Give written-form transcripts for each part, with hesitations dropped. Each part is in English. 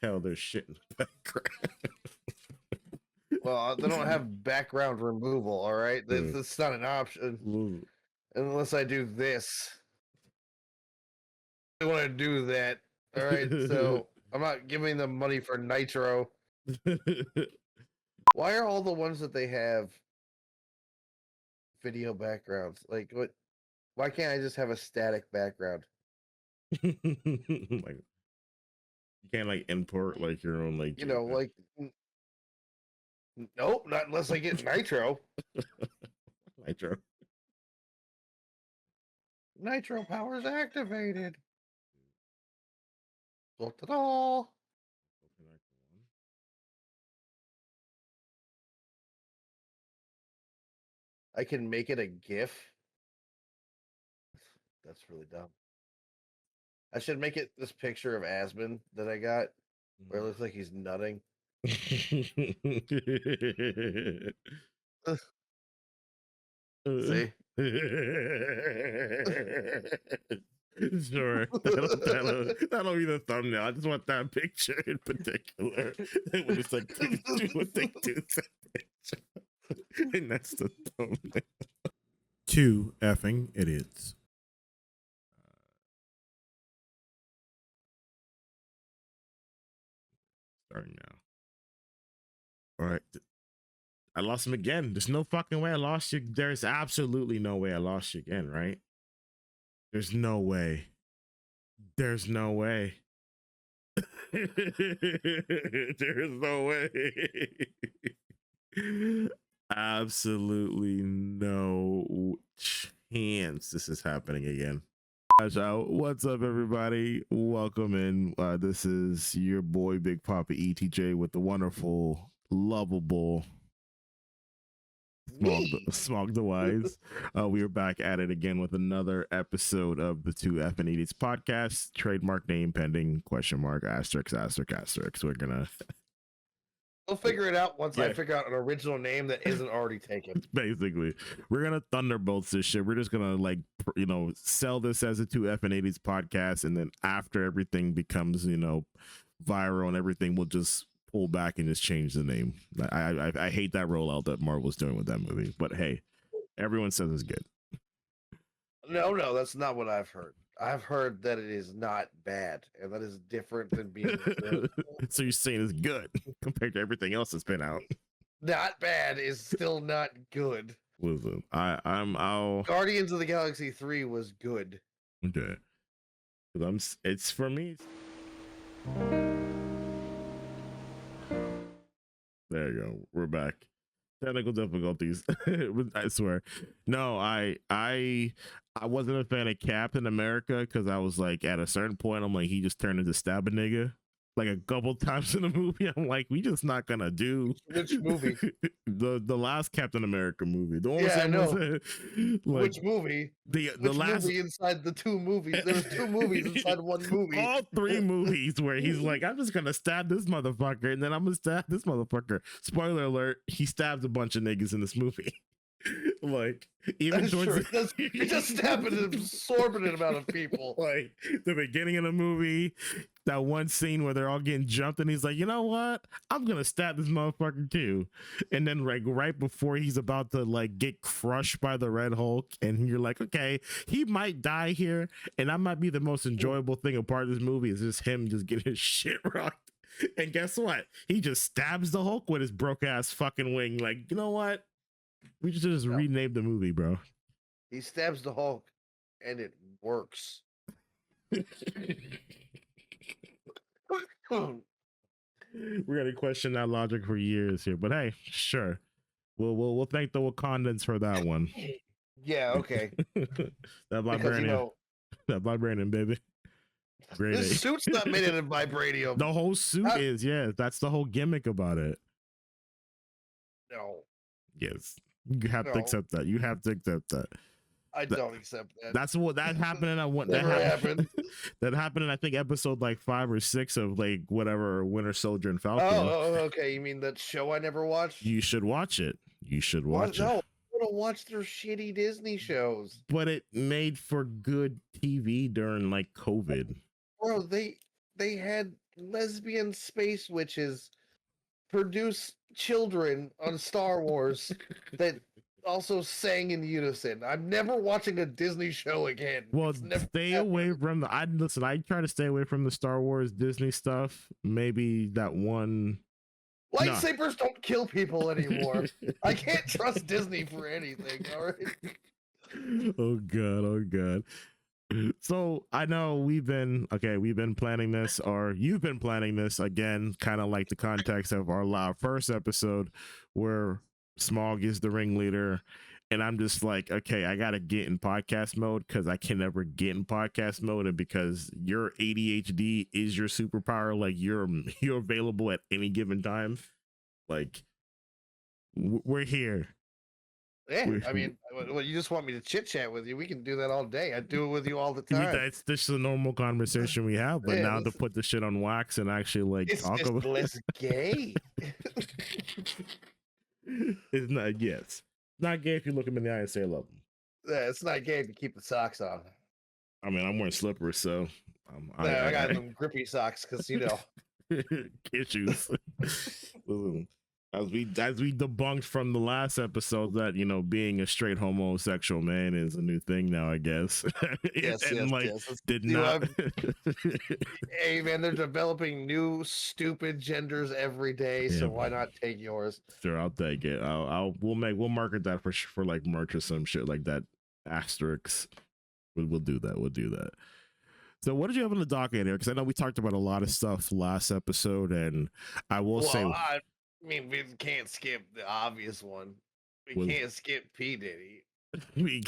Tell there's shit in the background. Well, they don't have background removal, all right? That's not an option. Unless I do this. I want to do that, all right? So I'm not giving them money for Nitro. Why are all the ones that they have video backgrounds? Like, what? Why can't I just have a static background? Like, you can't like import like your own like. You know, like. Nope, not unless I get Nitro. Nitro. Nitro powers activated. Look at all. I can make it a GIF. That's really dumb. I should make it this picture of Asmon that I got, where it looks like he's nutting. See? Sure. That'll be the thumbnail. I just want that picture in particular. When it's like what they do that picture. And that's the thumbnail. 2 effing idiots. Starting now. All right. I lost him again. There's no fucking way I lost you. There's absolutely no way I lost you again, right? There's no way. There's no way. There's no way. Absolutely no chance this is happening again. What's up, everybody? Welcome in. This is your boy BigPoppaETJ with the wonderful, lovable Smog the Wise. We are back at it again with another episode of the 2 F and Idiots podcast. Trademark name pending ? Asterisk. We're gonna We'll figure it out once I figure out an original name that isn't already taken. Basically, we're gonna thunderbolts this shit. We're just gonna sell this as a 2 F and Idiots podcast, and then after everything becomes viral and everything, we'll just pull back and just change the name. I hate that rollout that Marvel's doing with that movie, but hey, everyone says it's good. No, that's not what I've heard. I've heard that it is not bad, and that is different than being good. So you're saying it's good compared to everything else that's been out? Not bad is still not good. Listen, I'll Guardians of the Galaxy 3 was good. Okay. It's for me. There you go. We're back. Technical difficulties. I swear. No, I wasn't a fan of Captain America because I was like, at a certain point, I'm like, he just turned into stab a nigga like a couple times in the movie. I'm like, we just not gonna do which movie? the last Captain America movie. The one I know. Like, which movie? The which last movie inside the 2 movies. There's 2 movies inside one movie. All 3 movies where he's like, I'm just gonna stab this motherfucker, and then I'm gonna stab this motherfucker. Spoiler alert: he stabs a bunch of niggas in this movie. Like, even towards he just stabbing an absorbent amount of people. Like the beginning of the movie, that one scene where they're all getting jumped, and he's like, you know what? I'm gonna stab this motherfucker too. And then like right before he's about to like get crushed by the Red Hulk, and you're like, okay, he might die here, and that might be the most enjoyable thing a part of this movie is just him just getting his shit rocked. And guess what? He just stabs the Hulk with his broke ass fucking wing. Like, you know what? We should just rename the movie, bro. He stabs the Hulk, and it works. We're gonna question that logic for years here, but hey, sure. We'll thank the Wakandans for that one. Yeah, okay. That vibranium, that vibranium, baby. Great. This suit's not made out of vibranium. The whole suit is, yeah. That's the whole gimmick about it. No. Yes. You have to accept that. You have to accept that. I don't accept that. That's what that happened, and I want that happened. That happened in I think episode like 5 or 6 of like whatever Winter Soldier and Falcon. Oh, okay. You mean that show I never watched? You should watch it. You should watch it. No, I want to watch their shitty Disney shows. But it made for good TV during like COVID. Bro, they had lesbian space witches produce children on Star Wars that also sang in unison. I'm never watching a Disney show again. Well, It's never stay happening. away from the. I listen. I try to stay away from the Star Wars Disney stuff. Maybe that one. Lightsabers don't kill people anymore. I can't trust Disney for anything. All right. Oh god. Oh god. So I know we've been planning this, or you've been planning this again, kind of like the context of our first episode where Smog is the ringleader, and I'm just like, okay, I gotta get in podcast mode because I can never get in podcast mode, and because your ADHD is your superpower, like you're available at any given time, like we're here. Yeah, I mean, well, you just want me to chit chat with you? We can do that all day. I do it with you all the I mean, time. that's just a normal conversation we have, but Yeah, now to put the shit on wax and actually like it's talk just about less gay. it's not. Yes, not gay if you look him in the eye and say I love him. Yeah, it's not gay if you keep the socks on. I mean, I'm wearing slippers, so I got them grippy socks because issues. Listen, as we debunked from the last episode that being a straight homosexual man is a new thing now, I guess. Yes, did not. Hey man, they're developing new stupid genders every day, so why not take yours? Sure, I'll take it. We'll market that for like merch or some shit like that. Asterisks. We'll do that. We'll do that. So what did you have on the docket here? Because I know we talked about a lot of stuff last episode, and I will say, I mean, we can't skip the obvious one. We can't skip P. Diddy. We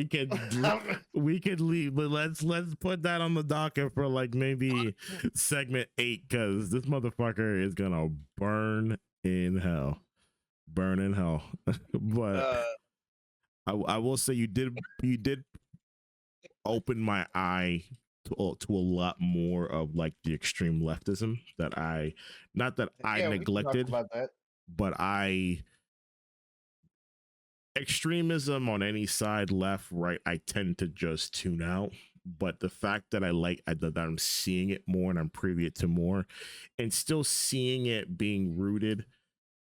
could leave, but let's put that on the docket for like maybe segment 8, because this motherfucker is gonna burn in hell. But I will say you did open my eye to a lot more of like the extreme leftism that I neglected, about that. but extremism on any side, left, right, I tend to just tune out. But the fact that that I'm seeing it more and I'm privy to more, and still seeing it being rooted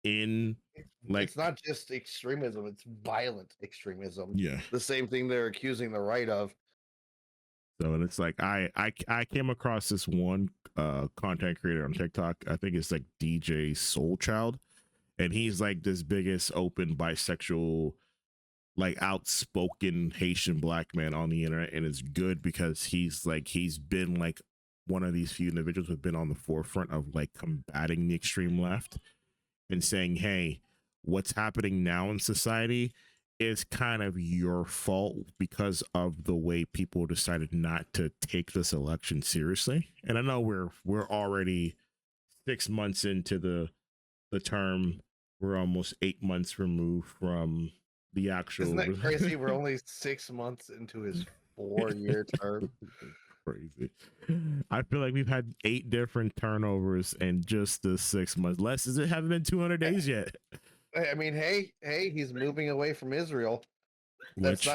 in like, it's not just extremism, it's violent extremism. Yeah, the same thing they're accusing the right of. So, and it's like I came across this one content creator on TikTok. I think it's like DJ Soulchild, and he's like this biggest open bisexual, like outspoken Haitian black man on the internet, and it's good because he's been like one of these few individuals who've been on the forefront of like combating the extreme left and saying, hey, what's happening now in society is kind of your fault because of the way people decided not to take this election seriously. And I know we're already 6 months into the term. We're almost 8 months removed from the actual. Isn't that crazy? We're only 6 months into his 4-year term. Crazy. I feel like we've had 8 different turnovers in just the 6 months. Less as it haven't been 200 days yet. I mean, hey, he's moving away from Israel. That's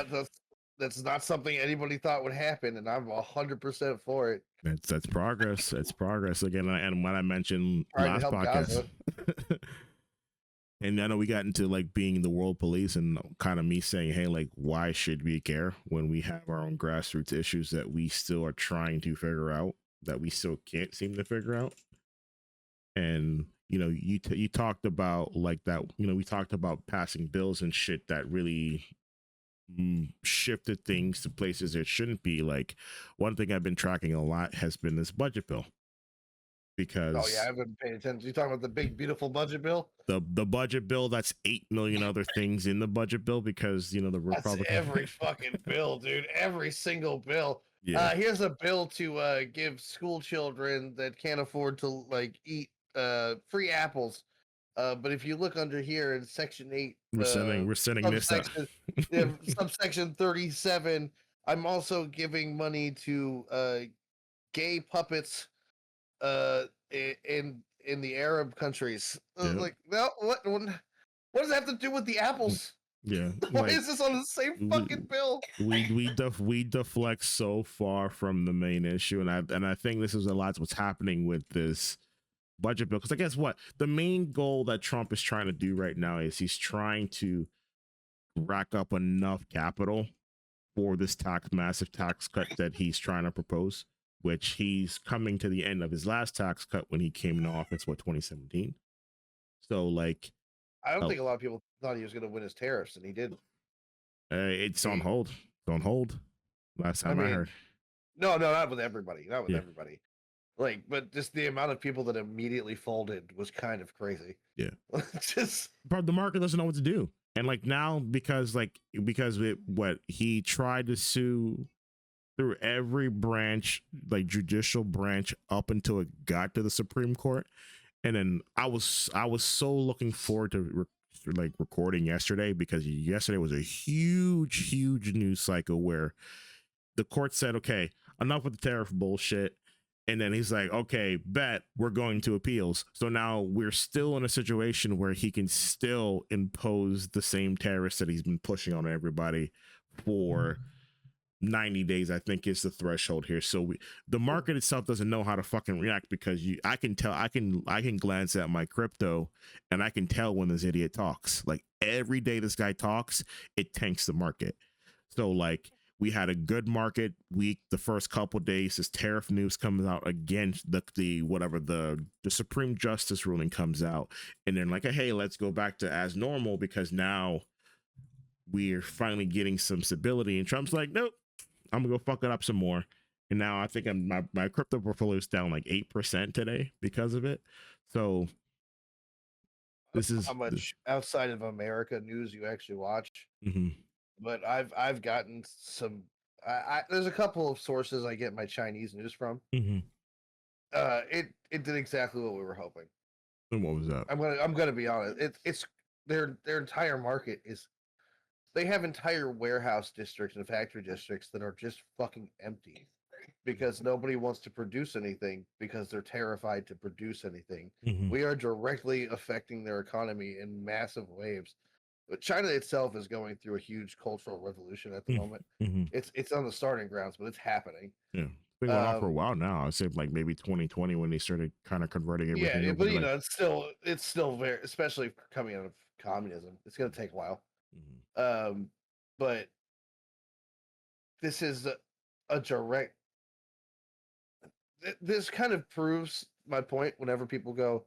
not something anybody thought would happen, and I'm 100% for it. That's progress. It's progress again. And when I mentioned last podcast, and I know we got into like being the world police and kind of me saying, hey, like, why should we care when we have our own grassroots issues that we still are trying to figure out, that we still can't seem to figure out? And you talked about like that, we talked about passing bills and shit that really shifted things to places it shouldn't be. Like, one thing I've been tracking a lot has been this budget bill, because I haven't paid attention. You talking about the big beautiful budget bill? The budget bill, that's 8 million other things in the budget bill, because the Republican, that's every fucking bill, dude. Every single bill. Yeah. Here's a bill to give school children that can't afford to like eat free apples. But if you look under here in section 8, we're sending this up. Subsection 37, I'm also giving money to gay puppets in the Arab countries. Like, well, what does that have to do with the apples? Yeah, Why like is this on the same fucking bill? we deflect so far from the main issue, and I think this is a lot what's happening with this budget bill. Because I guess what the main goal that Trump is trying to do right now is he's trying to rack up enough capital for this massive tax cut that he's trying to propose, which he's coming to the end of his last tax cut when he came into office, 2017. So like, I don't think a lot of people thought he was going to win his tariffs, and he did. It's on hold. It's on hold. Last time I heard. No, not with everybody. Not with everybody. Like, but just the amount of people that immediately folded was kind of crazy. Yeah. Just, but the market doesn't know what to do. And like now, because what he tried to sue through every branch, like judicial branch, up until it got to the Supreme Court. And then I was so looking forward to recording yesterday, because yesterday was a huge news cycle where the court said, okay, enough with the tariff bullshit. And then he's like, okay, bet, we're going to appeals. So now we're still in a situation where he can still impose the same tariffs that he's been pushing on everybody for 90 days, I think is the threshold here. So the market itself doesn't know how to fucking react, because I can tell, I can glance at my crypto and I can tell when this idiot talks. Like every day this guy talks, it tanks the market. So like, we had a good market week the first couple days. This tariff news comes out again, the Supreme Justice ruling comes out, and then like, hey, let's go back to as normal, because now we're finally getting some stability. And Trump's like, nope, I'm gonna go fuck it up some more. And now I think my crypto portfolio is down like 8% today because of it. So this is how much outside of America news you actually watch. Mm-hmm. But I've gotten some. There's a couple of sources I get my Chinese news from. Mm-hmm. It did exactly what we were hoping. And what was that? I'm gonna be honest. It's their entire market is. They have entire warehouse districts and factory districts that are just fucking empty, because nobody wants to produce anything because they're terrified to produce anything. Mm-hmm. We are directly affecting their economy in massive waves. But China itself is going through a huge cultural revolution at the moment. Mm-hmm. It's on the starting grounds, but it's happening. Yeah, it's been going on for a while now. I'd say like maybe 2020 when they started kind of converting everything. Yeah, but you know, it's still very, especially coming out of communism. It's going to take a while. Mm-hmm. But this is a direct. This kind of proves my point. Whenever people go,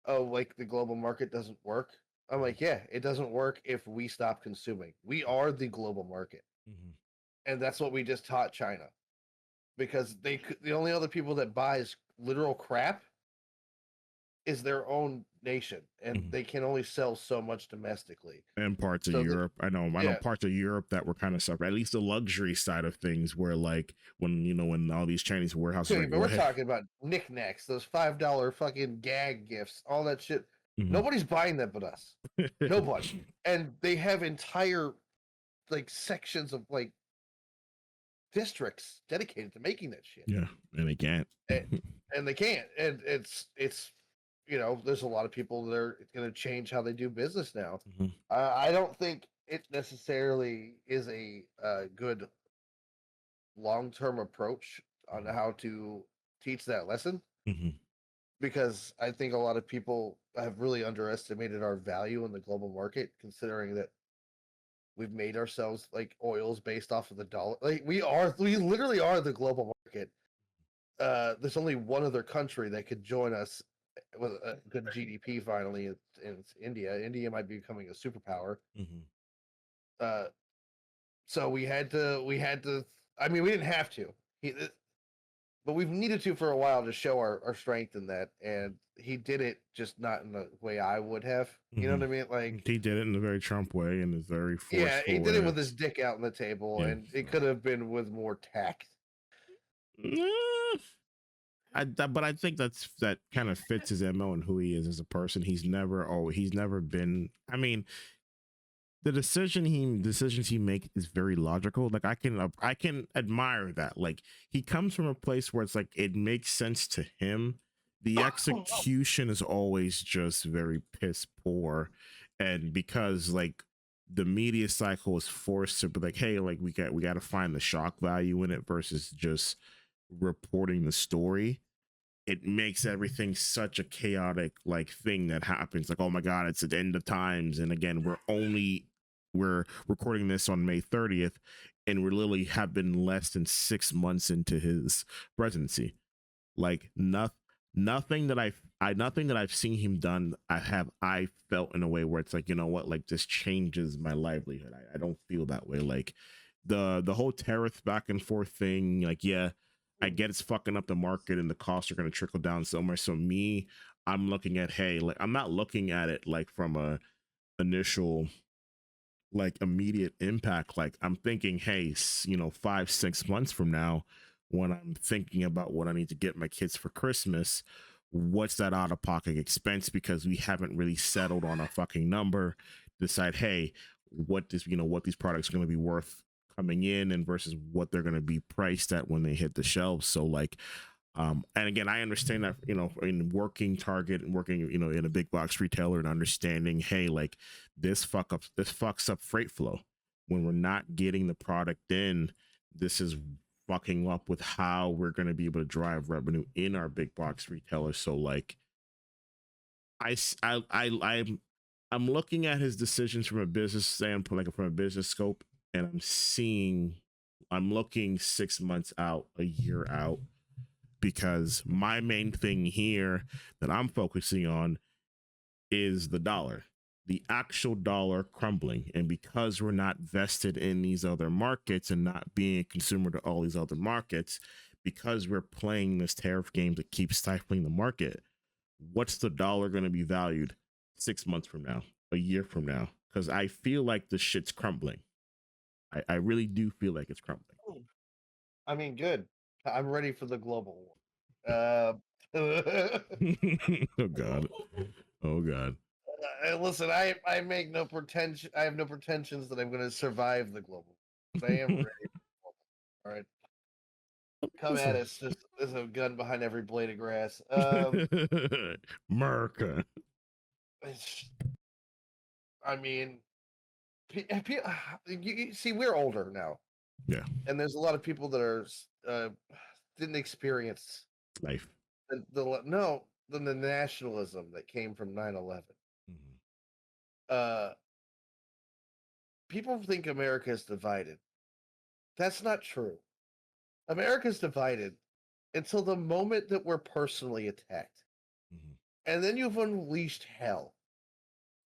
"Oh, like the global market doesn't work," I'm like, yeah, it doesn't work if we stop consuming. We are the global market. Mm-hmm. And that's what we just taught China. Because the only other people that buys literal crap is their own nation. And mm-hmm. they can only sell so much domestically. And parts of Europe. I know parts of Europe that were kind of separate, at least the luxury side of things, where like when all these Chinese warehouses. Okay, but we're talking about knickknacks, those $5 fucking gag gifts, all that shit. Mm-hmm. Nobody's buying that but us. Nobody. And they have entire like sections of like districts dedicated to making that shit. Yeah, and they can't. and they can't. And it's you know, there's a lot of people that are going to change how they do business now. Mm-hmm. I don't think it necessarily is a good long-term approach on how to teach that lesson. Mm-hmm. Because I think a lot of people have really underestimated our value in the global market, considering that we've made ourselves like oils based off of the dollar. Like we literally are the global market. There's only one other country that could join us with a good GDP finally, and it's India. India might be becoming a superpower. Mm-hmm. So we had to. I mean, we didn't have to. But we've needed to for a while to show our strength in that, and he did it, just not in the way I would have. You mm-hmm. know what I mean? Like he did it in a very Trump way, and it's very forceful. Yeah, he did it with his dick out on the table, and it could have been with more tact. But I think that kind of fits his MO and who he is as a person. He's never been. I mean, the decisions he makes is very logical. Like I can admire that. Like he comes from a place where it's like it makes sense to him. The execution is always just very piss poor, and because like the media cycle is forced to be like, hey, like we got to find the shock value in it versus just reporting the story. It makes everything such a chaotic like thing that happens. Like, oh my god, it's at the end of times, and again, we're recording this on May 30th, and we literally have been less than 6 months into his presidency. Like nothing that nothing that I've seen him done I felt in a way where it's like, you know what, like this changes my livelihood. I don't feel that way. Like the whole tariff back and forth thing, like, yeah, I get it's fucking up the market and the costs are going to trickle down somewhere. So me, I'm looking at, hey, like I'm not looking at it like from a initial like immediate impact. Like I'm thinking, hey, 5-6 months from now, when I'm thinking about what I need to get my kids for Christmas, what's that out of pocket expense? Because we haven't really settled on a fucking number. Decide, hey, what these products are going to be worth coming in and versus what they're going to be priced at when they hit the shelves. So like, and again, I understand that, in working Target and working, in a big box retailer and understanding, hey, like this fucks up freight flow when we're not getting the product in. This is fucking up with how we're going to be able to drive revenue in our big box retailers. So like, I'm looking at his decisions from a business standpoint, like from a business scope, and I'm looking 6 months out, a year out, because my main thing here that I'm focusing on is the dollar, the actual dollar crumbling. And because we're not vested in these other markets and not being a consumer to all these other markets, because we're playing this tariff game to keep stifling the market, what's the dollar going to be valued 6 months from now, a year from now? Because I feel like the shit's crumbling. I really do feel like it's crumbling. I mean, good. I'm ready for the global war. Oh god. Oh god. Listen, I make no pretension. I have no pretensions that I'm going to survive the global. But I am ready. All right, come at us. There's a gun behind every blade of grass. America. I mean, you see, we're older now. Yeah. And there's a lot of people that are didn't experience Life. the nationalism that came from 9/11. Mm-hmm. People think America is divided. That's not true. America's divided until the moment that we're personally attacked. Mm-hmm. And then you've unleashed hell.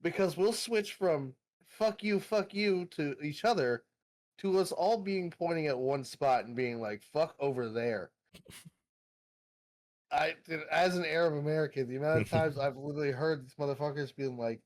Because we'll switch from fuck you to each other to us all being pointing at one spot and being like, fuck over there. As an Arab American, the amount of times I've literally heard these motherfuckers being like,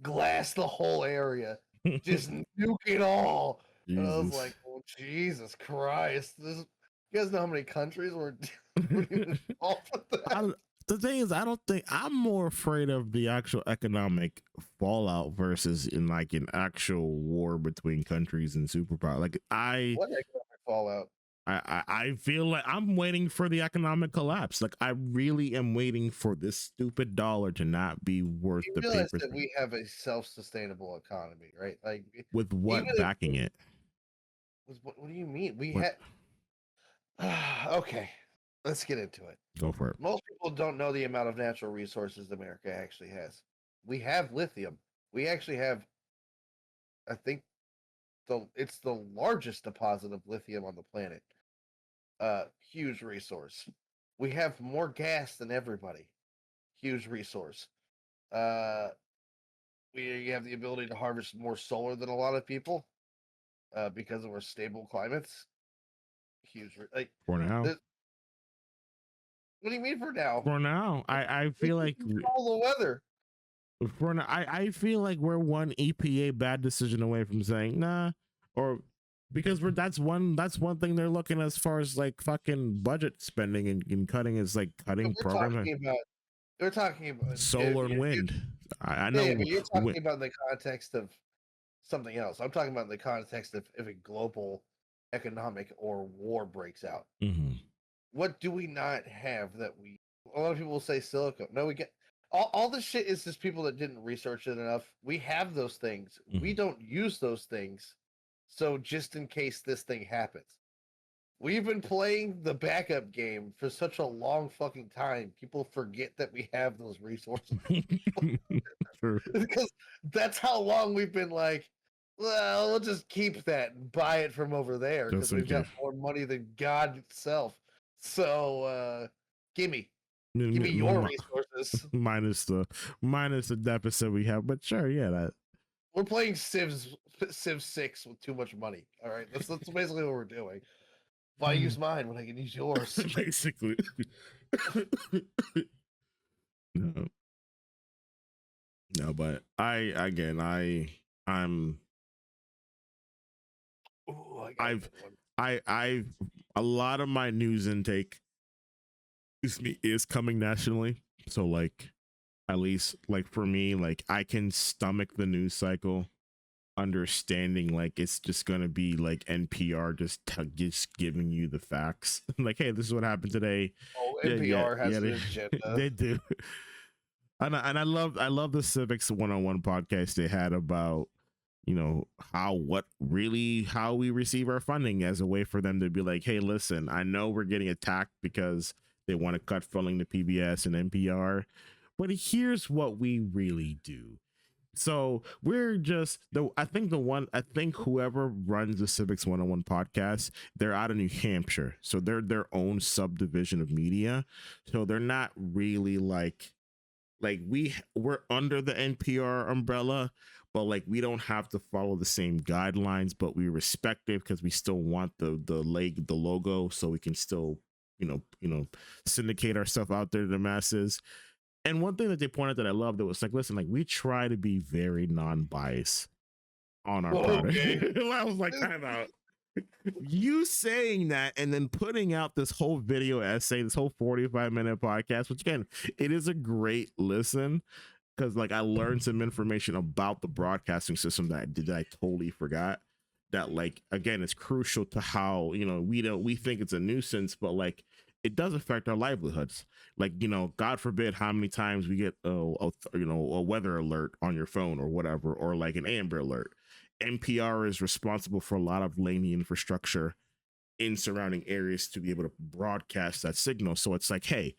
glass the whole area, just nuke it all. Jesus. And I was like, oh, Jesus Christ. You guys know how many countries were involved with that? The thing is, I don't think I'm more afraid of the actual economic fallout versus in like an actual war between countries and superpower. Like what economic fallout? I feel like I'm waiting for the economic collapse. Like I really am waiting for this stupid dollar to not be worth the paper. That we have a self-sustainable economy, right? Like with what backing it? What do you mean? We had okay. Let's get into it. Go for it. Most people don't know the amount of natural resources America actually has. We have lithium. We actually have, I think, it's the largest deposit of lithium on the planet. Huge resource. We have more gas than everybody. Huge resource. We have the ability to harvest more solar than a lot of people, because of our stable climates. Huge. Like for now. What do you mean for now? For now, I feel like all the weather. For now, I feel like we're one EPA bad decision away from saying nah, or because that's one thing they're looking as far as like fucking budget spending and cutting is like cutting programs. They're talking about solar and wind. I know. Yeah, but you're talking about in the context of something else. I'm talking about in the context of if a global economic or war breaks out. Mm-hmm. What do we not have that we? A lot of people will say silicone. No, we get. all this shit is just people that didn't research it enough. We have those things. We don't use those things. So just in case this thing happens. We've been playing the backup game for such a long fucking time. People forget that we have those resources. True. Because that's how long we've been like, well, we'll just keep that and buy it from over there because Just in we've got case. more money than God itself. So give me your resources. minus the deficit we have, but sure, yeah, that We're playing Civ 6 with too much money. All right, that's basically what we're doing. Why use mine when I can use yours? basically. no, no, but I'm Ooh, I've a lot of my news intake, excuse me, is coming nationally. So like, at least like for me, like I can stomach the news cycle, understanding like it's just gonna be like NPR just giving you the facts. Like, hey, this is what happened today. Oh, NPR has an they, agenda. they do. And I love the Civics 101 podcast they had about, you know, how we receive our funding, as a way for them to be like, hey, listen, I know we're getting attacked because they want to cut funding to PBS and NPR, but here's what we really do. So we're just I think whoever runs the Civics 101 podcast, they're out of New Hampshire. So they're their own subdivision of media. So they're not really like we're under the NPR umbrella, but like we don't have to follow the same guidelines, but we respect it because we still want the logo, so we can still syndicate our stuff out there to the masses. And one thing that they pointed that I loved, that was like, listen, like we try to be very non-biased on our product. Okay. I was like, time out. You saying that and then putting out this whole video essay, this whole 45-minute podcast, which again, it is a great listen, because like I learned some information about the broadcasting system that I totally forgot. That like again, it's crucial to how we think it's a nuisance, but like it does affect our livelihoods. Like, God forbid how many times we get a weather alert on your phone or whatever, or like an Amber Alert. NPR is responsible for a lot of laying the infrastructure in surrounding areas to be able to broadcast that signal. So it's like, hey,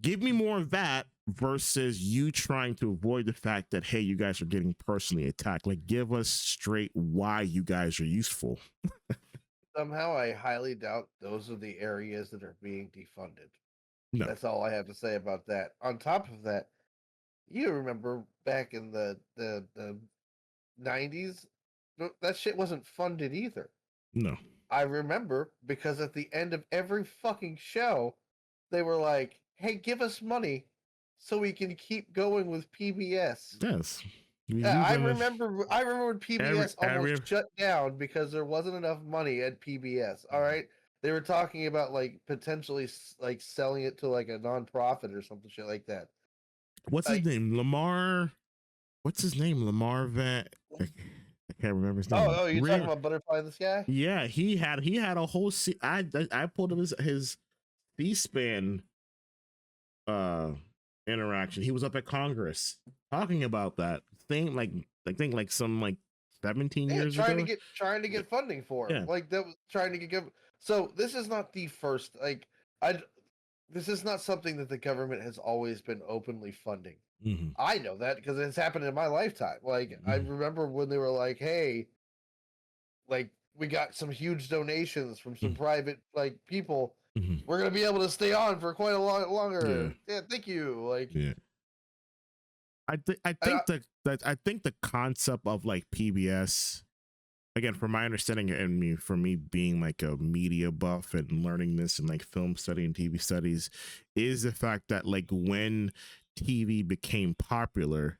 give me more of that versus you trying to avoid the fact that, hey, you guys are getting personally attacked. Like, give us straight why you guys are useful. Somehow I highly doubt those are the areas that are being defunded. No. That's all I have to say about that. On top of that, you remember back in the 90s, that shit wasn't funded either. No. I remember because at the end of every fucking show, they were like, hey, give us money so we can keep going with PBS. Yes. I remember when PBS almost shut down because there wasn't enough money at PBS. All right. They were talking about like potentially like selling it to like a nonprofit or something shit like that. What's his name? Lamar. What's his name? Lamar Vet. I can't remember his name. Oh, you talking about Butterfly in the Sky? Yeah, he had a whole. I pulled up his C-SPAN interaction. He was up at Congress talking about that thing. Like I think like some like 17 years trying ago. trying to get funding for it. Yeah. Like that was trying to get. So this is not the first. Like this is not something that the government has always been openly funding. Mm-hmm. I know that because it's happened in my lifetime. Like I remember when they were like, "Hey, like we got some huge donations from some private like people. We're gonna be able to stay on for quite a lot longer." Yeah, thank you. Like, I think the concept of like PBS, again, from my understanding and for me being like a media buff and learning this and like film study and TV studies, is the fact that like when TV became popular,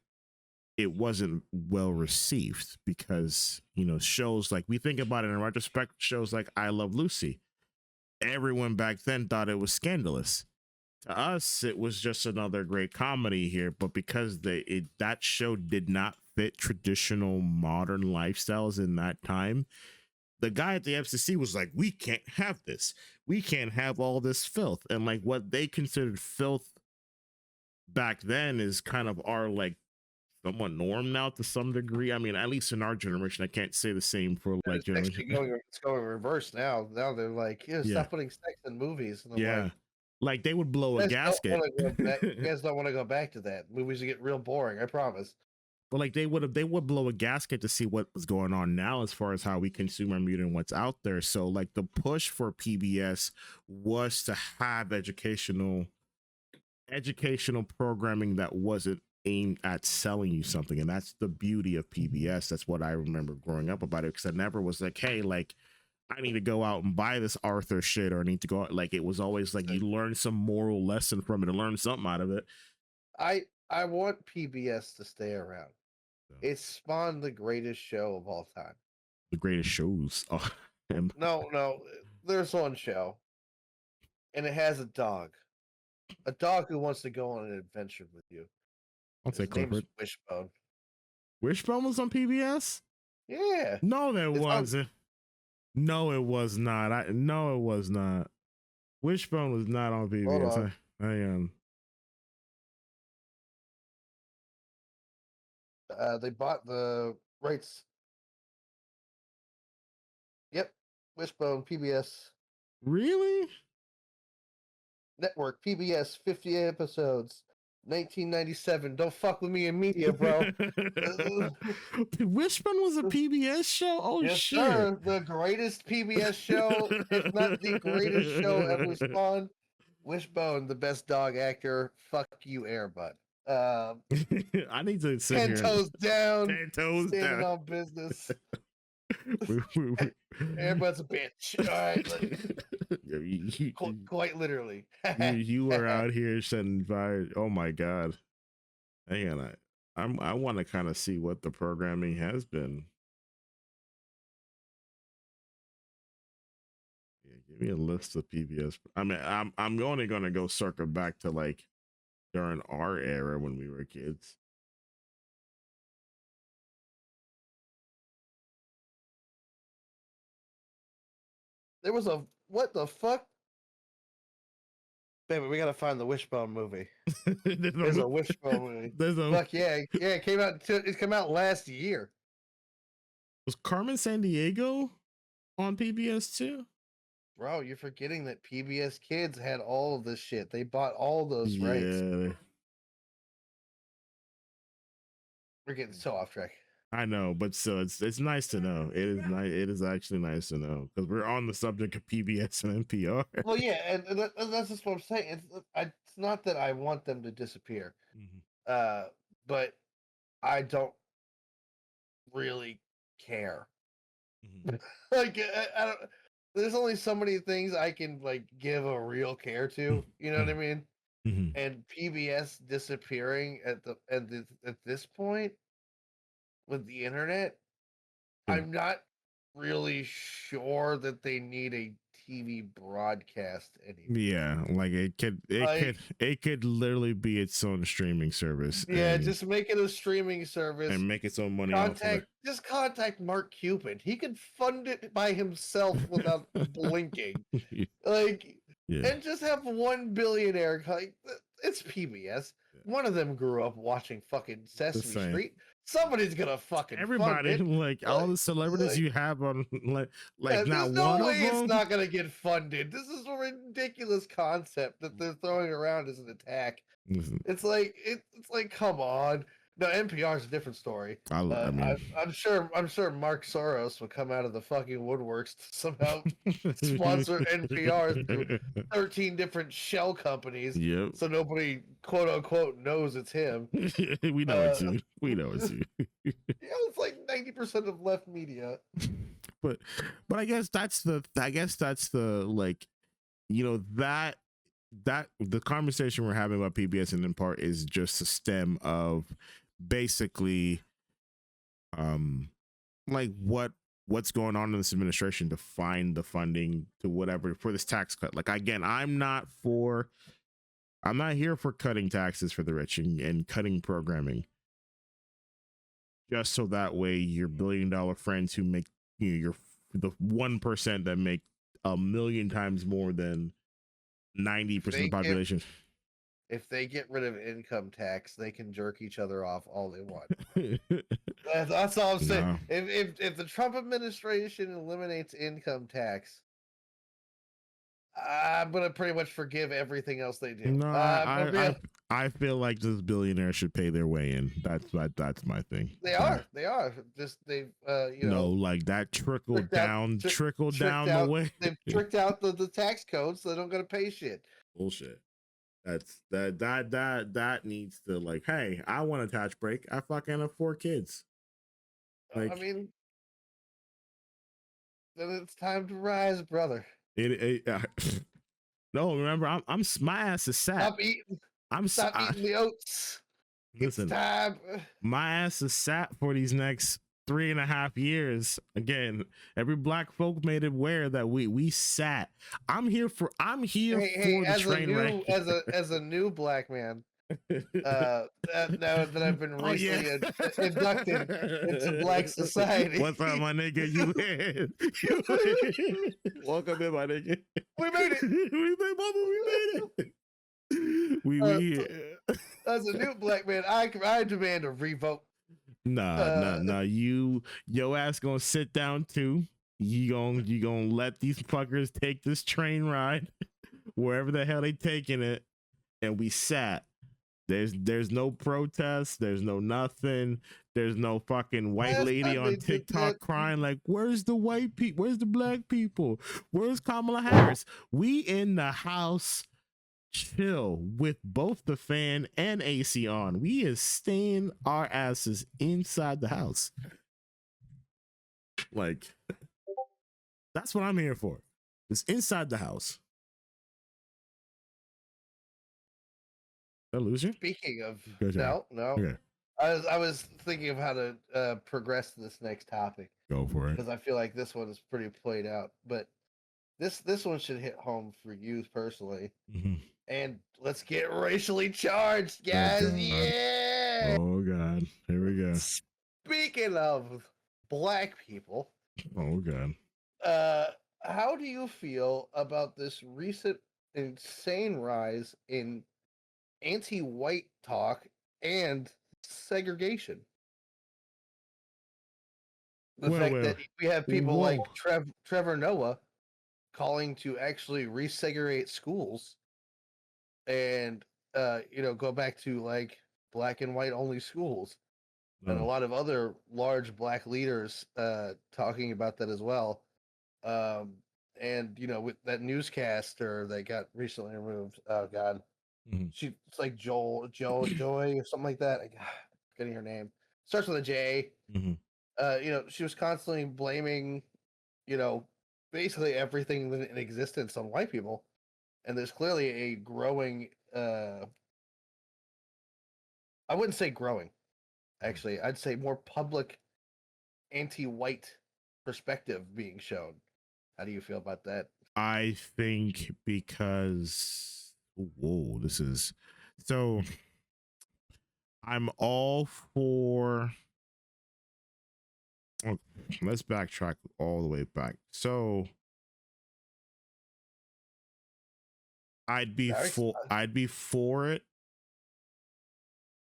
it wasn't well received because, shows like, we think about it in retrospect, shows like I Love Lucy, everyone back then thought it was scandalous. To us, it was just another great comedy here, but because that show did not fit traditional modern lifestyles in that time, the guy at the FCC was like, we can't have this. We can't have all this filth. And like what they considered filth back then is kind of our like somewhat norm now to some degree. I mean, at least in our generation, I can't say the same for like It's generation. actually it's going reverse now. Now they're like, yeah, Yeah, stop putting sex in movies, and I'm yeah. like, Like they would blow you a guys don't gasket. want to go back. You guys don't want to go back to that. Movies get real boring. I promise. But like they would blow a gasket to see what was going on now as far as how we consume our media and what's out there. So like the push for PBS was to have educational programming that wasn't aimed at selling you something. And that's the beauty of PBS. That's what I remember growing up about it, because I never was like, hey, like I need to go out and buy this Arthur shit, or I need to go out. Like it was always like you learn some moral lesson from it and learn something out of it. I want PBS to stay around. It spawned the greatest show of all time. The greatest shows. Oh, no, there's one show, and it has a dog who wants to go on an adventure with you. I'll take Clifford. Wishbone. Wishbone was on PBS? Yeah. No, there wasn't. No, it was not. No, it was not. Wishbone was not on PBS. I am. They bought the rights. Yep. Wishbone, PBS. Really? Network, PBS, 50 episodes. 1997. Don't fuck with me in media, bro. Wishbone was a PBS show? Oh, yes, shit. Sir, the greatest PBS show, if not the greatest show ever spawned. Wishbone, the best dog actor. Fuck you, Airbud. I need to sit 10 here. toes down. 10 toes standing down. on business. Airbud's a bitch. All right. Quite literally. you were out here setting fire. Oh my god. Hang on. I want to kind of see what the programming has been. Yeah, give me a list of PBS. I mean, I'm only gonna go circle back to like during our era when we were kids. There was a what the fuck? Baby, we gotta find the Wishbone movie. There's a Wishbone movie. Fuck yeah, it came out. It came out last year. Was Carmen Sandiego on PBS too? Bro, you're forgetting that PBS Kids had all of this shit. They bought all those rights. We're getting so off track. I know, but so it's nice to know. It is nice. It is actually nice to know because we're on the subject of PBS and NPR. Well, yeah, and that's just what I'm saying. It's not that I want them to disappear, but I don't really care. Like I don't. There's only so many things I can like give a real care to. You know what I mean? And PBS disappearing at this point with the internet, I'm not really sure that they need a TV broadcast anymore. Yeah, like it could literally be its own streaming service. Yeah, just make it a streaming service and make its own money. Just contact Mark Cuban. He can fund it by himself without blinking. And just have one billionaire. It's PBS. One of them grew up watching fucking Sesame Street. Somebody's gonna fucking everybody fund it. Like all the celebrities you have on not there's no one way of them. It's not gonna get funded. This is a ridiculous concept that they're throwing around as an attack. It's like come on. No, NPR is a different story. I mean, I'm sure Mark Soros will come out of the fucking woodworks to somehow sponsor NPR through 13 different shell companies. Yep. So nobody quote unquote knows it's him. We know it's you. We know it's you. Yeah, it's like 90% of left media. But I guess that's the like, you know, that the conversation we're having about PBS and in part is just a stem of basically like what's going on in this administration to find the funding to whatever for this tax cut. Like again, I'm not here for cutting taxes for the rich and cutting programming just so that way your $1 billion friends who make, you know, you're the 1% that make 1 million times more than 90% of the population. if they get rid of income tax, they can jerk each other off all they want. That's all I'm saying. No. If the Trump administration eliminates income tax, I'm gonna pretty much forgive everything else they do. No, I feel like this billionaire should pay their way in. That's my thing. They are. Just they've like that trickle down the way. They've tricked out the tax code, so they don't gotta pay shit. Bullshit. That needs to, like, hey, I want a tax break. I fucking have 4 kids. Like, I mean, then it's time to rise, brother. No, remember, I'm my ass is sat. Stop eating the oats. Listen, it's time. My ass is sat for these next 3.5 years. Again, every black folk made it aware that we sat. I'm here for the train wreck. As a new black man, now that I've been recently inducted into black society. What's up, my nigga? You in? Welcome in, my nigga. We made it. We made it. As a new black man, I demand a revote. Nah. Your ass gonna sit down too. You gonna let these fuckers take this train ride wherever the hell they taking it, and we sat. There's no protest. There's no nothing. There's no fucking white lady on TikTok crying like, "Where's the white people? Where's the black people? Where's Kamala Harris?" We in the house, chill with both the fan and AC on. We is staying our asses inside the house. Like, that's what I'm here for. It's inside the house. Did I lose you? Speaking of, no. Okay. I was thinking of how to progress to this next topic. Go for it. Because I feel like this one is pretty played out, but this one should hit home for you personally. Mm-hmm. And let's get racially charged, guys. Oh God, here we go. Speaking of black people, oh God. How do you feel about this recent insane rise in anti-white talk and segregation? The fact that we have people like Trevor Noah calling to actually resegregate schools and go back to like black and white only schools, and a lot of other large black leaders talking about that as well. And with that newscaster that got recently removed, oh God, she's like Joy or something like that. Getting her name starts with a J. She was constantly blaming, basically everything in existence on white people. And there's clearly a growing, I wouldn't say growing, actually. I'd say more public anti-white perspective being shown. How do you feel about that? I think because, this is, so I'm all for, let's backtrack all the way back. So I'd be for it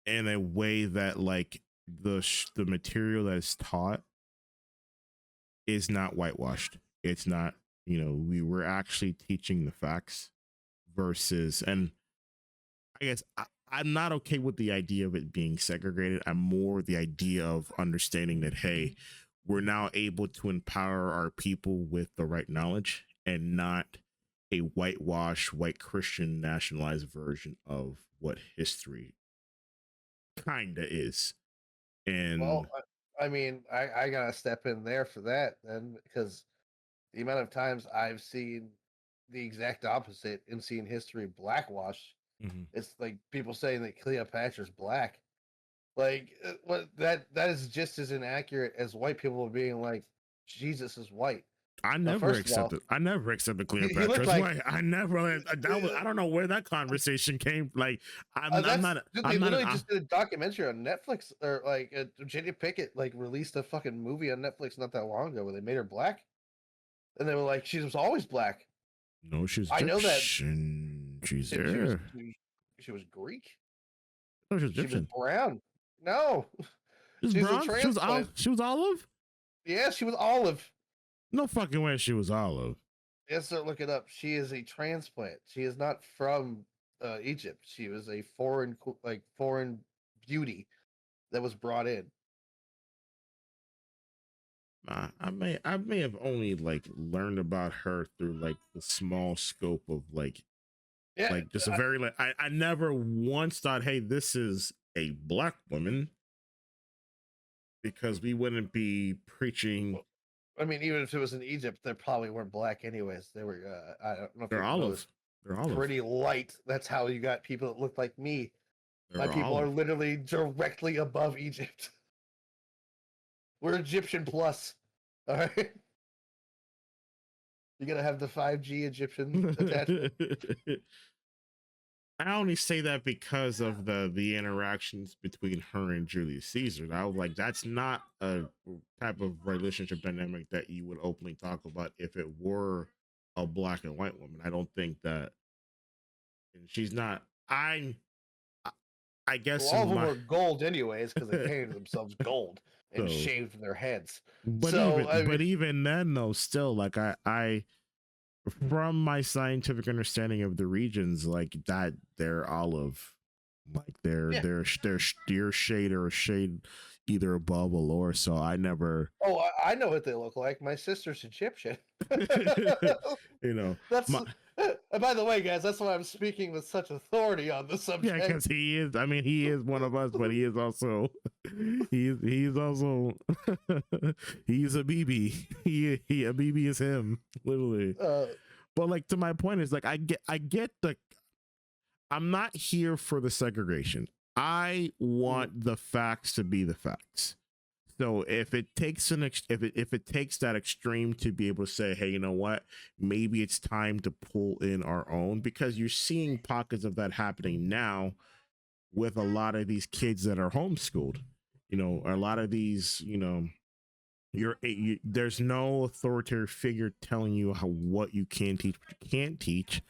in a way that, like, the material that is taught is not whitewashed. It's not, we were actually teaching the facts versus, and I guess I'm not okay with the idea of it being segregated. I'm more the idea of understanding that, hey, we're now able to empower our people with the right knowledge and not a whitewashed, white Christian nationalized version of what history kinda is. And well, I mean, I gotta step in there for that then, because the amount of times I've seen the exact opposite and seen history blackwash. It's like people saying that Cleopatra's black. Like, what that is just as inaccurate as white people being like Jesus is white. I never accepted Cleopatra's white. I don't know where that conversation came. Like, They literally just did a documentary on Netflix, or like Virginia Pickett like released a fucking movie on Netflix not that long ago where they made her black, and they were like, she was always black. No, she's. I know that. She's She She was Greek. Oh, she was She was Egyptian. brown. No, She was she's a brown. transplant. She was olive. Yeah, she was olive. No fucking way. She was olive. Yes, sir. Look it up. She is a transplant. She is not from Egypt. She was a foreign beauty that was brought in. I may have only like learned about her through like the small scope of like just a very like I never once thought, hey, this is a black woman, because we wouldn't be preaching. I mean, even if it was in Egypt, they probably weren't black anyways. They were I don't know if They're olive. They're olive. Pretty light. That's how you got people that look like me. They're My people olive. are literally directly above Egypt. We're Egyptian plus. All right. You gotta have the 5G Egyptian attachment. I only say that because of the interactions between her and Julius Caesar. I was like, that's not a type of relationship dynamic that you would openly talk about if it were a black and white woman. I don't think that, and she's not. I guess well, all of them were gold anyways because they painted themselves gold and So- shaved their heads. But even then, though, still, like I from my scientific understanding of the regions, like that, they're olive, like they're shade or shade either above or lower. So I never. Oh, I know what they look like. My sister's Egyptian. You know, that's. And by the way, guys, that's why I'm speaking with such authority on the subject. Yeah, because he is. I mean, he is one of us, but he is also. He's also. He's a BB. He a BB is him, literally. But like, to my point is like, I get the. I'm not here for the segregation. I want the facts to be the facts. So if it takes if it takes that extreme to be able to say, hey, you know what, maybe it's time to pull in our own, because you're seeing pockets of that happening now with a lot of these kids that are homeschooled. You know, a lot of these, you know, there's no authoritative figure telling you what you can teach, what you can't teach.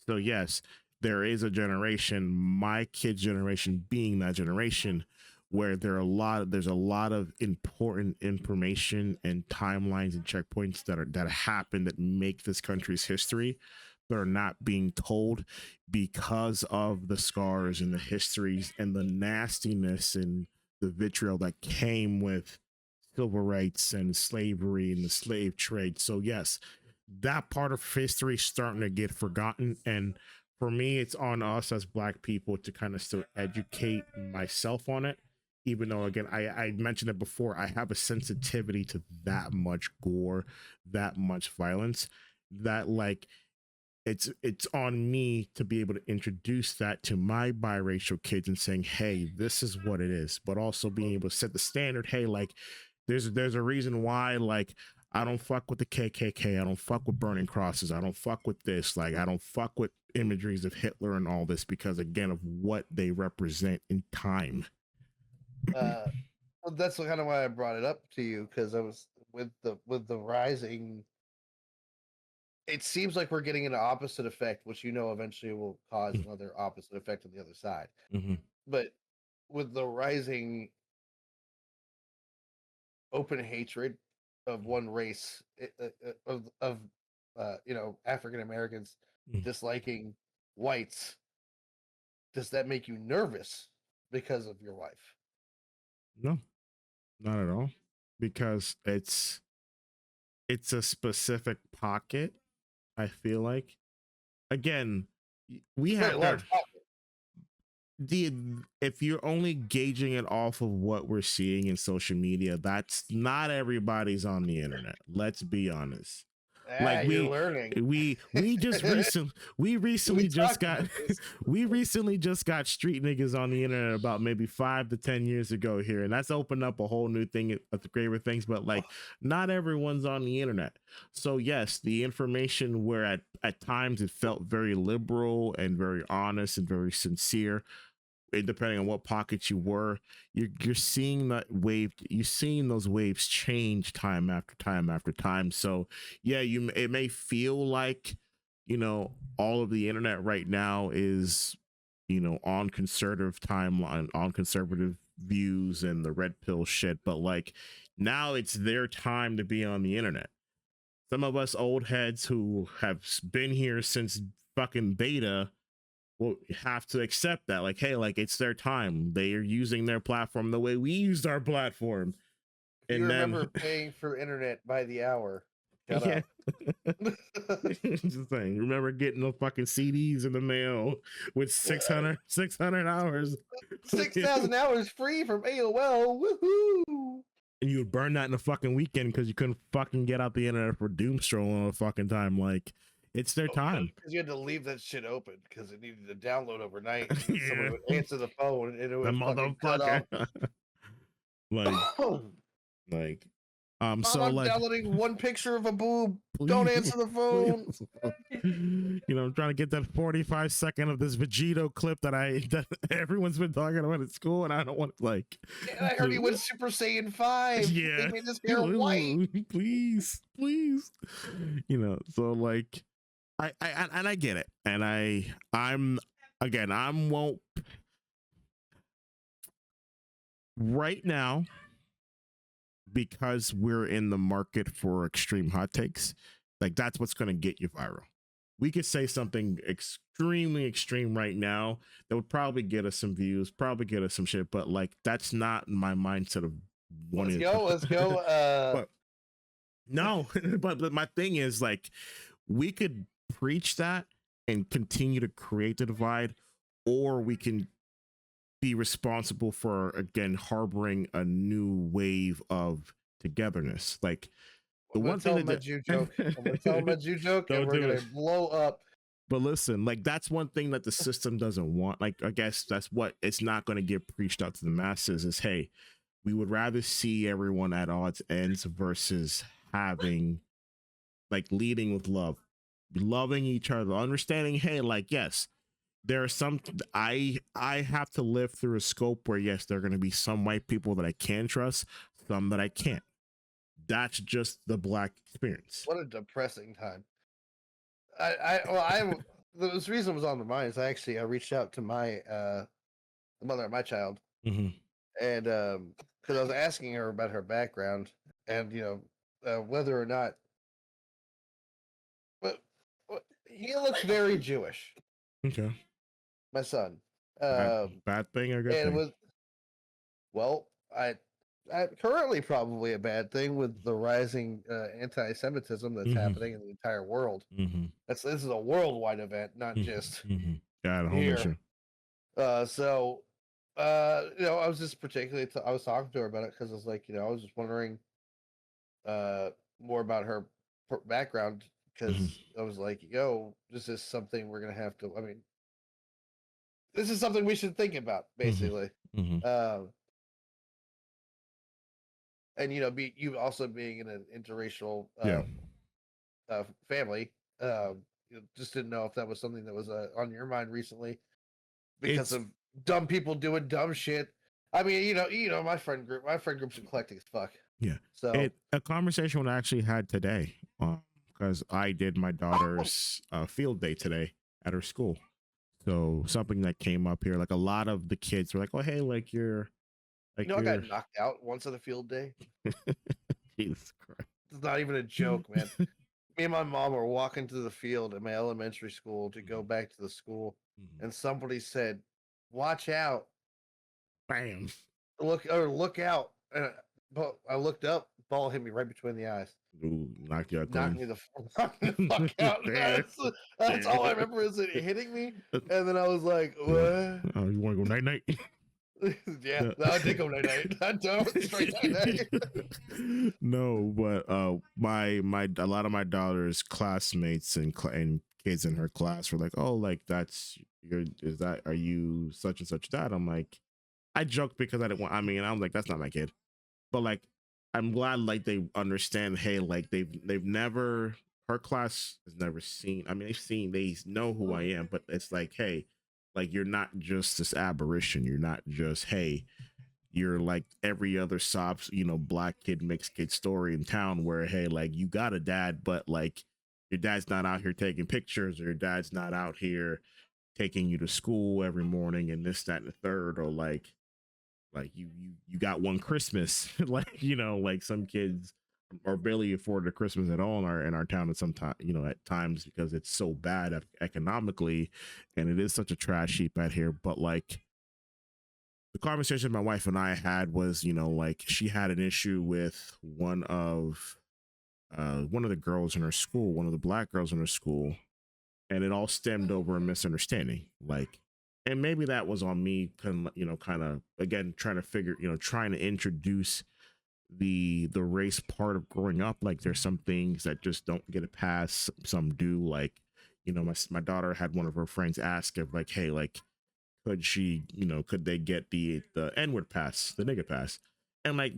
So yes, there is a generation, my kid's generation being that generation, where there's a lot of important information and timelines and checkpoints that happen that make this country's history that are not being told because of the scars and the histories and the nastiness and the vitriol that came with civil rights and slavery and the slave trade. So yes, that part of history is starting to get forgotten, and for me, it's on us as Black people to kind of still educate myself on it. Even though, again, I mentioned it before, I have a sensitivity to that much gore, that much violence, that like it's on me to be able to introduce that to my biracial kids and saying, hey, this is what it is, but also being able to set the standard. Hey, like there's a reason why, like, I don't fuck with the KKK. I don't fuck with burning crosses. I don't fuck with this. Like, I don't fuck with imageries of Hitler and all this because, again, of what they represent in time. Well, that's kind of why I brought it up to you, because I was with the rising. It seems like we're getting an opposite effect, which eventually will cause another opposite effect on the other side. Mm-hmm. But with the rising open hatred of one race of African Americans disliking whites, does that make you nervous because of your wife? No, not at all, because it's a specific pocket. I feel like, again, we have if you're only gauging it off of what we're seeing in social media, that's not everybody's on the internet. Let's be honest. Like you're learning. we just recently just got street niggas on the internet about maybe 5 to 10 years ago here, and that's opened up a whole new thing of the graver things. But like, not everyone's on the internet. So yes, the information where at times it felt very liberal and very honest and very sincere, depending on what pockets you were, you're seeing that wave. You're seeing those waves change time after time after time. So yeah, it may feel like all of the internet right now is you know, on conservative timeline, on conservative views and the red pill shit, but like now it's their time to be on the internet. Some of us old heads who have been here since fucking beta will have to accept that, like, hey, like it's their time. They are using their platform the way we used our platform. If you And then remember paying for internet by the hour, shut yeah. up. Just saying, remember getting the fucking CDs in the mail with 600 hours 6,000 hours free from AOL. Woohoo! and you would burn that in a fucking weekend because you couldn't fucking get out the internet for doom scrolling all the fucking time. Like, it's their time. Because you had to leave that shit open because it needed to download overnight. And Yeah. someone would answer the phone and it The would fucking cut off. Like, like, Mom, so I'm like downloading one picture of a boob. please, Don't answer the phone. You know, I'm trying to get that 45-second of this Vegito clip that everyone's been talking about at school, and I don't want to like. And I heard he went Super Saiyan 5. Yeah, They made his hair white. please. You know, so like, I get it, and I'm won't right now, because we're in the market for extreme hot takes. Like, that's what's going to get you viral. We could say something extremely extreme right now that would probably get us some views, probably get us some shit, but like that's not my mindset of wanting. Let's go. But no, but my thing is, like, we could preach that and continue to create the divide, or we can be responsible for, again, harboring a new wave of togetherness. Like, the one thing that Jew joke. I'm gonna tell him a Jew joke, and we're gonna blow up. But listen, like, that's one thing that the system doesn't want. Like, I guess that's what it's not going to get preached out to the masses is, hey, we would rather see everyone at odds ends versus having, like, leading with love, loving each other, understanding, hey, like, yes, there are some, I have to live through a scope where, yes, there are going to be some white people that I can trust, some that I can't. That's just the Black experience. What a depressing time. The reason was on my mind is I reached out to my the mother of my child, and because I was asking her about her background and whether or not, but he looks very Jewish. Okay, my son. Bad thing or good and thing? With I currently probably a bad thing with the rising anti-Semitism that's happening in the entire world. This is a worldwide event, not just here. So I was just particularly I was talking to her about it because I was like, I was just wondering more about her background because I was like, this is something we're gonna have to. I mean, this is something we should think about, basically. And you also being in an interracial family, just didn't know if that was something that was on your mind recently because of dumb people doing dumb shit. I mean, my friend group's eclectic as fuck. Yeah. So a conversation I actually had today, because I did my daughter's field day today at her school. So something that came up here, like a lot of the kids were like, "Oh, hey, like you're." Like, I got knocked out once at a field day. Jesus Christ. It's not even a joke, man. Me and my mom were walking to the field at my elementary school to go back to the school, and somebody said, "Watch out." Bam. Look out. But I looked up, ball hit me right between the eyes. Ooh, knocked you out. Knocked me the fuck out. That's all I remember is it hitting me. And then I was like, what? Oh, you want to go night-night? Yeah, no, I did go night-night. I don't straight night-night. No, but a lot of my daughter's classmates and kids in her class were like, "Oh, like are you such and such dad?" I'm like, I joked because I didn't want. I mean, I'm like, that's not my kid, but like, I'm glad like they understand. Hey, like they've never, her class has never seen. I mean, they know who I am, but it's like, hey. Like, you're not just this aberration. You're not just, hey, you're like every other Black kid, mixed kid story in town where, hey, like you got a dad, but like your dad's not out here taking pictures or your dad's not out here, taking you to school every morning and this, that, and the third, or like you got one Christmas, like, you know, like some kids are barely afford a Christmas at all in our town at some time, you know, at times because it's so bad economically, and it is such a trash heap out here. But like the conversation my wife and I had was, you know, like she had an issue with one of the girls in her school, one of the black girls in her school, and it all stemmed over a misunderstanding. Like, and maybe that was on me, you know, kind of again trying to figure, you know, trying to introduce the race part of growing up. Like, there's some things that just don't get a pass, some do. Like, you know, my daughter had one of her friends ask her, like, hey, like, could she, you know, could they get the N-word pass, the nigga pass? And like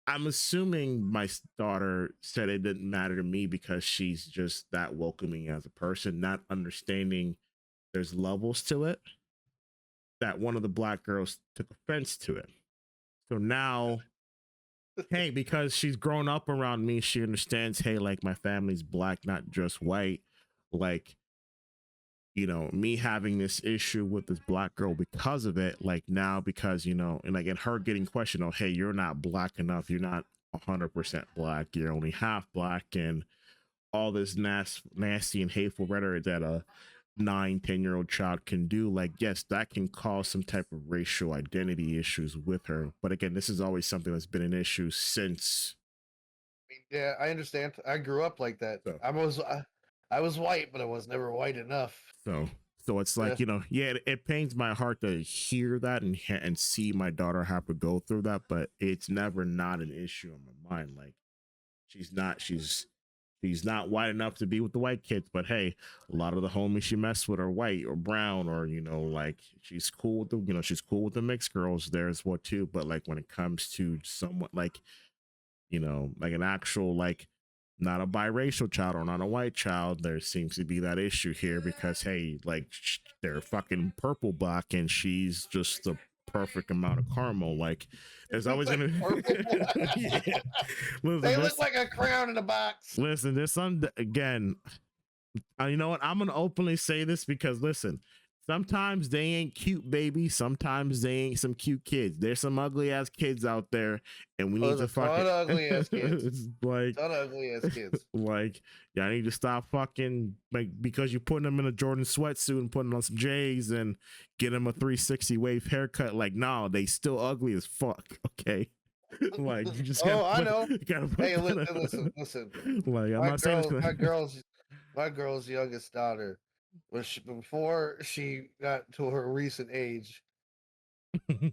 I'm assuming my daughter said it didn't matter to me because she's just that welcoming as a person, not understanding there's levels to it. That one of the black girls took offense to it. So now, hey, because she's grown up around me, she understands, hey, like my family's black, not just white. Like, you know, me having this issue with this black girl because of it, like now, because, you know, and like, and her getting questioned, oh, hey, you're not black enough. You're not 100% black. You're only half black. And all this nasty and hateful rhetoric that a 9-10-year-old child can do. Like, yes, that can cause some type of racial identity issues with her. But again, this is always something that's been an issue since. Yeah, I understand. I grew up like that. So. I was white, but I was never white enough. So it's like, you know, yeah, it pains my heart to hear that and see my daughter have to go through that, but it's never not an issue in my mind. Like, she's not white enough to be with the white kids, but hey, a lot of the homies she messed with are white or brown, or, you know, like she's cool with she's cool with the mixed girls there as well too. But like when it comes to somewhat like, you know, like an actual, like, not a biracial child or not a white child, there seems to be that issue here because, hey, like they're fucking purple black and she's just the perfect amount of caramel. Like, there's always gonna yeah. Listen, they look like a crown in a box. Listen, there's some, again, you know what, I'm gonna openly say this because listen, sometimes they ain't cute, baby. Sometimes they ain't some cute kids. There's some ugly ass kids out there, and we need to fucking ugly ass kids. Like, ugly ass kids. Like, yeah, I need to stop fucking, like, because you're putting them in a Jordan sweatsuit and putting on some J's and get them a 360 wave haircut. Like, no, they still ugly as fuck. Okay. Like, you just I know. Hey, listen. Like, I'm not saying my girl's youngest daughter, before she got to her recent age,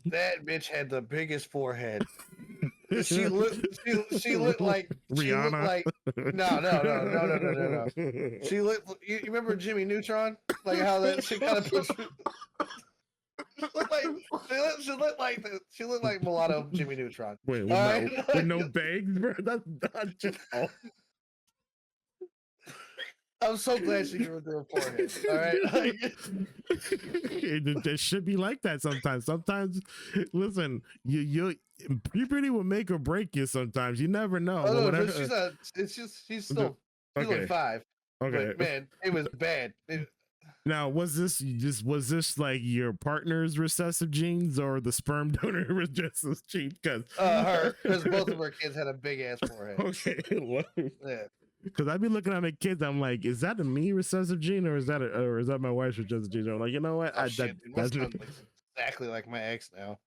that bitch had the biggest forehead. She looked like Rihanna. No. She looked. You remember Jimmy Neutron? Like how that she kind of she looked like mulatto Jimmy Neutron. Wait, with no bags, bro. That's not just all. I'm so glad she grew her forehead. All right, it should be like that sometimes. Sometimes, listen, puberty will make or break you. Sometimes you never know. Oh, no, she's still like 5. Okay, but, man, it was bad. Now, was this like your partner's recessive genes or the sperm donor recessive gene? Because both of her kids had a big ass forehead. Okay, yeah. Because I'd be looking at my kids, I'm like, is that a me recessive gene or is that my wife's recessive gene? I'm like, you know what? That's exactly like my ex now.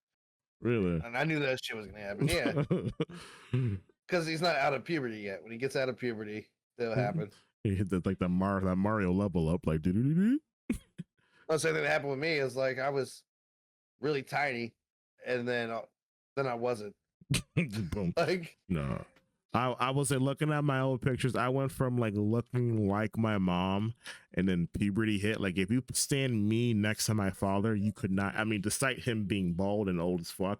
Really? And I knew that shit was gonna happen. Yeah. Because he's not out of puberty yet. When he gets out of puberty, it'll happen. He hit that like that Mario level up, like The same thing that happened with me is like I was really tiny, and then I wasn't. Boom. Like, no. I will say, looking at my old pictures, I went from like looking like my mom, and then puberty hit. Like, if you stand me next to my father, you could not. I mean, despite him being bald and old as fuck,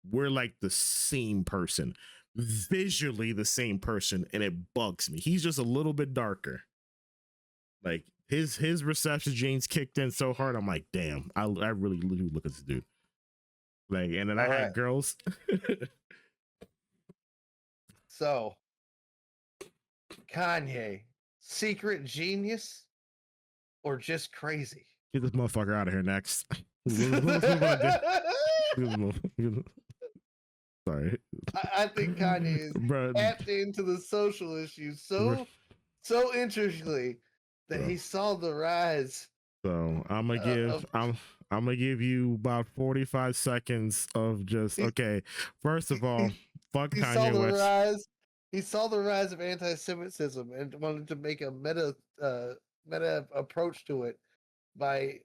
we're like the same person, visually the same person, and it bugs me. He's just a little bit darker. Like his recessive genes kicked in so hard. I'm like, damn, I really look at this dude. Like, and then I had girls. So, Kanye, secret genius or just crazy? Get this motherfucker out of here next. Let's move on. Sorry. I think Kanye is Bro, tapped into the social issues so interestingly that he saw the rise. So I'm gonna give you about 45 seconds of just okay. First of all, fuck Kanye West. He saw the rise of anti-Semitism and wanted to make a meta approach to it by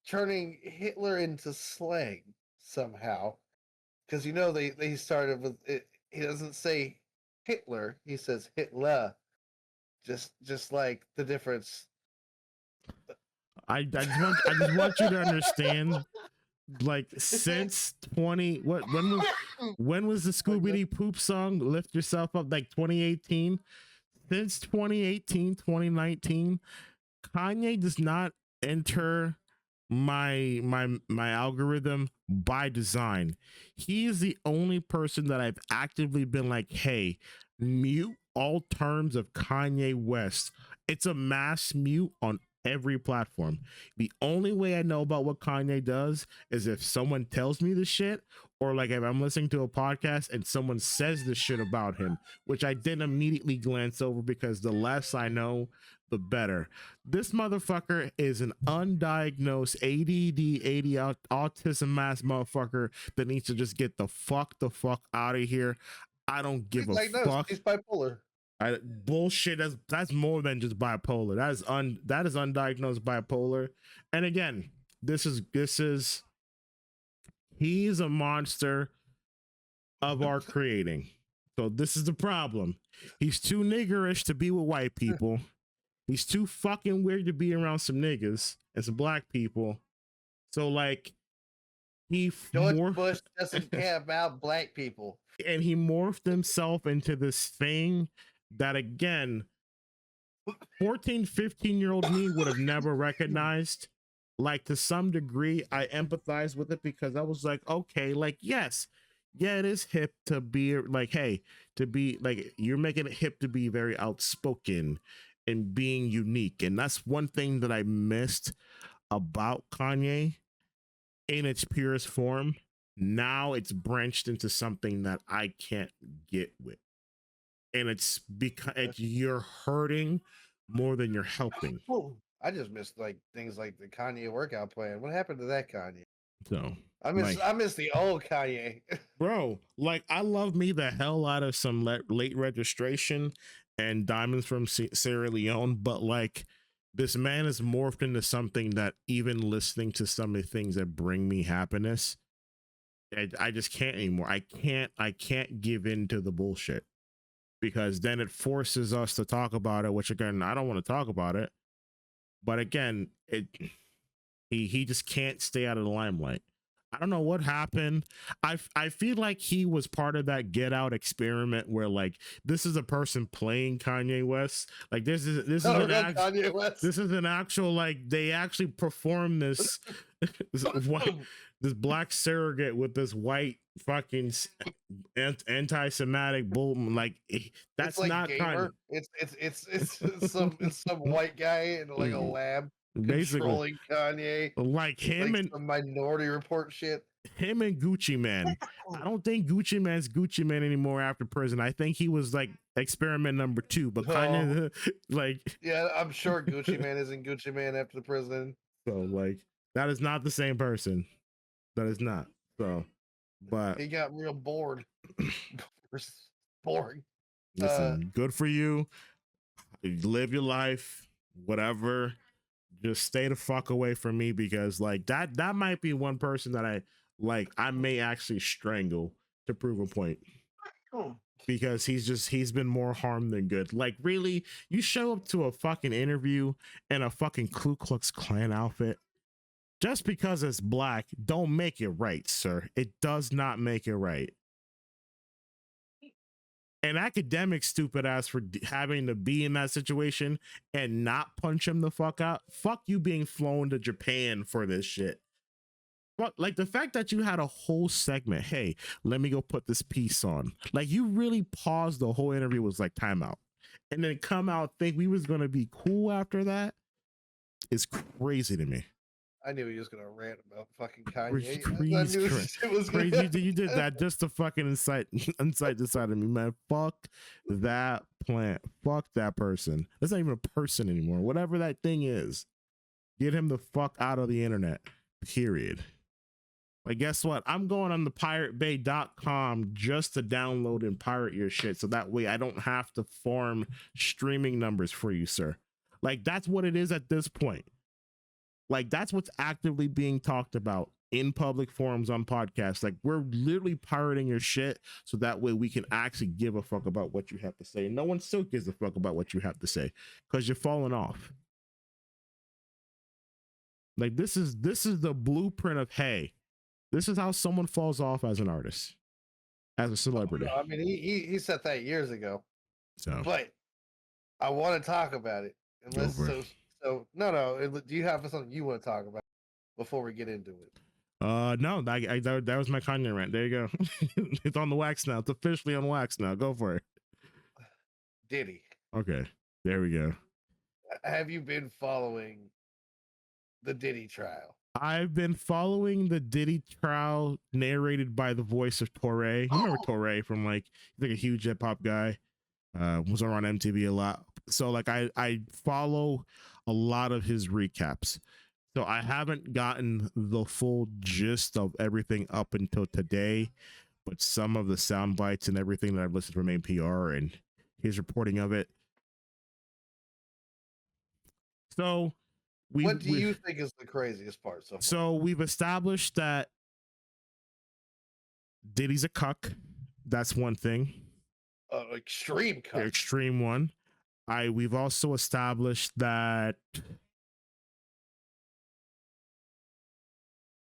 turning Hitler into slang somehow. Because they started with it. He doesn't say Hitler; he says Hitler. Just like the difference. I just want you to understand. Like since 20 when was the Scooby Poop song Lift Yourself Up, like 2018? Since 2018, 2019, Kanye does not enter my algorithm by design. He is the only person that I've actively been like, hey, mute all terms of Kanye West. It's a mass mute on every platform. The only way I know about what Kanye does is if someone tells me the shit, or like if I'm listening to a podcast and someone says the shit about him, which I didn't immediately glance over because the less I know, the better. This motherfucker is an undiagnosed ADD, autism ass motherfucker that needs to just get the fuck out of here. I don't give a fuck. He's bipolar. Bullshit. That's more than just bipolar. That is undiagnosed bipolar. And again, he's a monster of our creating. So this is the problem. He's too niggerish to be with white people. He's too fucking weird to be around some niggas and some black people. So like George Bush doesn't care about black people. And he morphed himself into this thing that, again, 14, 15-year-old me would have never recognized. Like, to some degree, I empathize with it because I was like, okay, like, yes, yeah, it is hip to be like, hey, to be like, you're making it hip to be very outspoken and being unique. And that's one thing that I missed about Kanye in its purest form. Now it's branched into something that I can't get with. And it's because you're hurting more than you're helping. I just missed like things like the Kanye workout plan. What happened to that Kanye? So I miss the old Kanye. Bro, like I love me the hell out of some late registration and Diamonds from Sierra Leone, but like this man is morphed into something that even listening to some of the things that bring me happiness, I just can't anymore. I can't give in to the bullshit because then it forces us to talk about it, which again, I don't want to talk about it. But again, he just can't stay out of the limelight. I don't know what happened. I feel like he was part of that Get Out experiment where like this is a person playing Kanye West. Like this is an actual like they actually perform this this black surrogate with this white fucking anti-Semitic bull. Like that's like not Kanye. It's some white guy in like a lab. Basically Kanye, like him like and some Minority Report shit. Him and Gucci Man. I don't think Gucci Man's Gucci Man anymore after prison. I think he was like experiment number 2. But Kanye, like, yeah, I'm sure Gucci Man isn't Gucci Man after the prison. So like that is not the same person. That is not. So, but he got real bored. Boring. Listen, good for you. Live your life. Whatever. Just stay the fuck away from me because like that might be one person that I may actually strangle to prove a point. Because he's been more harm than good. Like really, you show up to a fucking interview in a fucking Ku Klux Klan outfit just because it's black don't make it right, sir. It does not make it right. An academic stupid ass for having to be in that situation and not punch him the fuck out. Fuck you being flown to Japan for this shit. But like the fact that you had a whole segment, hey, let me go put this piece on. Like you really paused the whole interview, was like timeout. And then come out think we was gonna be cool after that is crazy to me. I knew he was gonna rant about fucking Kanye. I Please, knew it was gonna crazy. You did that just to fucking incite this side of me, man. Fuck that plant. Fuck that person. That's not even a person anymore. Whatever that thing is, get him the fuck out of the internet. Period. Like, guess what? I'm going on the piratebay.com just to download and pirate your shit, so that way I don't have to farm streaming numbers for you, sir. Like, that's what it is at this point. Like, that's what's actively being talked about in public forums on podcasts. Like, we're literally pirating your shit so that way we can actually give a fuck about what you have to say. No one still gives a fuck about what you have to say because you're falling off. Like, this is the blueprint of, hey, this is how someone falls off as an artist, as a celebrity. I mean, he said that years ago. So, but I want to talk about it. Unless so no. Do you have something you want to talk about before we get into it? No, that was my Kanye rant. There you go. It's on the wax now. It's officially on wax now. Go for it. Diddy. Okay, there we go. Have you been following the Diddy trial? I've been following the Diddy trial narrated by the voice of Torre. You remember Torre from he's like a huge hip hop guy. Was on MTV a lot. So like I follow a lot of his recaps. So I haven't gotten the full gist of everything up until today, but some of the sound bites and everything that I've listened from NPR and his reporting of it. So what do you think is the craziest part so far? So we've established that Diddy's a cuck. That's one thing. Extreme cuck. Extreme one. We've also established that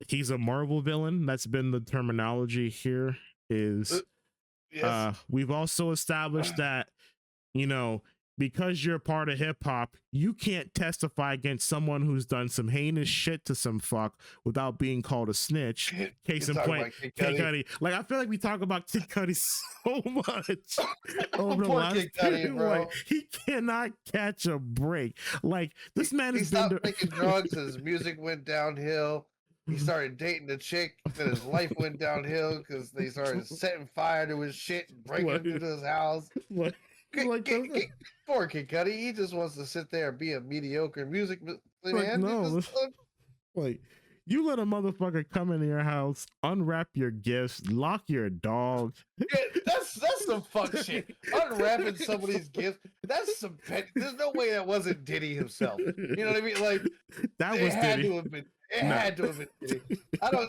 he's a Marvel villain. That's been the terminology here. Yes. We've also established that, because you're a part of hip hop, you can't testify against someone who's done some heinous shit to some fuck without being called a snitch. Case in point, Kid Cudi. Like, I feel like we talk about Kid Cudi so much over the last Kid Cudi, bro. Like, he cannot catch a break. Like, this man he stopped making drugs. His music went downhill. He started dating a chick, then his life went downhill because they started setting fire to his shit and breaking into his house. What? Poor Kid Cudi, he just wants to sit there and be a mediocre music man. No, like, you let a motherfucker come into your house, unwrap your gifts, lock your dog. Yeah, that's some fuck shit. Unwrapping somebody's gifts. That's some petty. There's no way that wasn't Diddy himself. You know what I mean? Like, that was Diddy. It had to have been Diddy.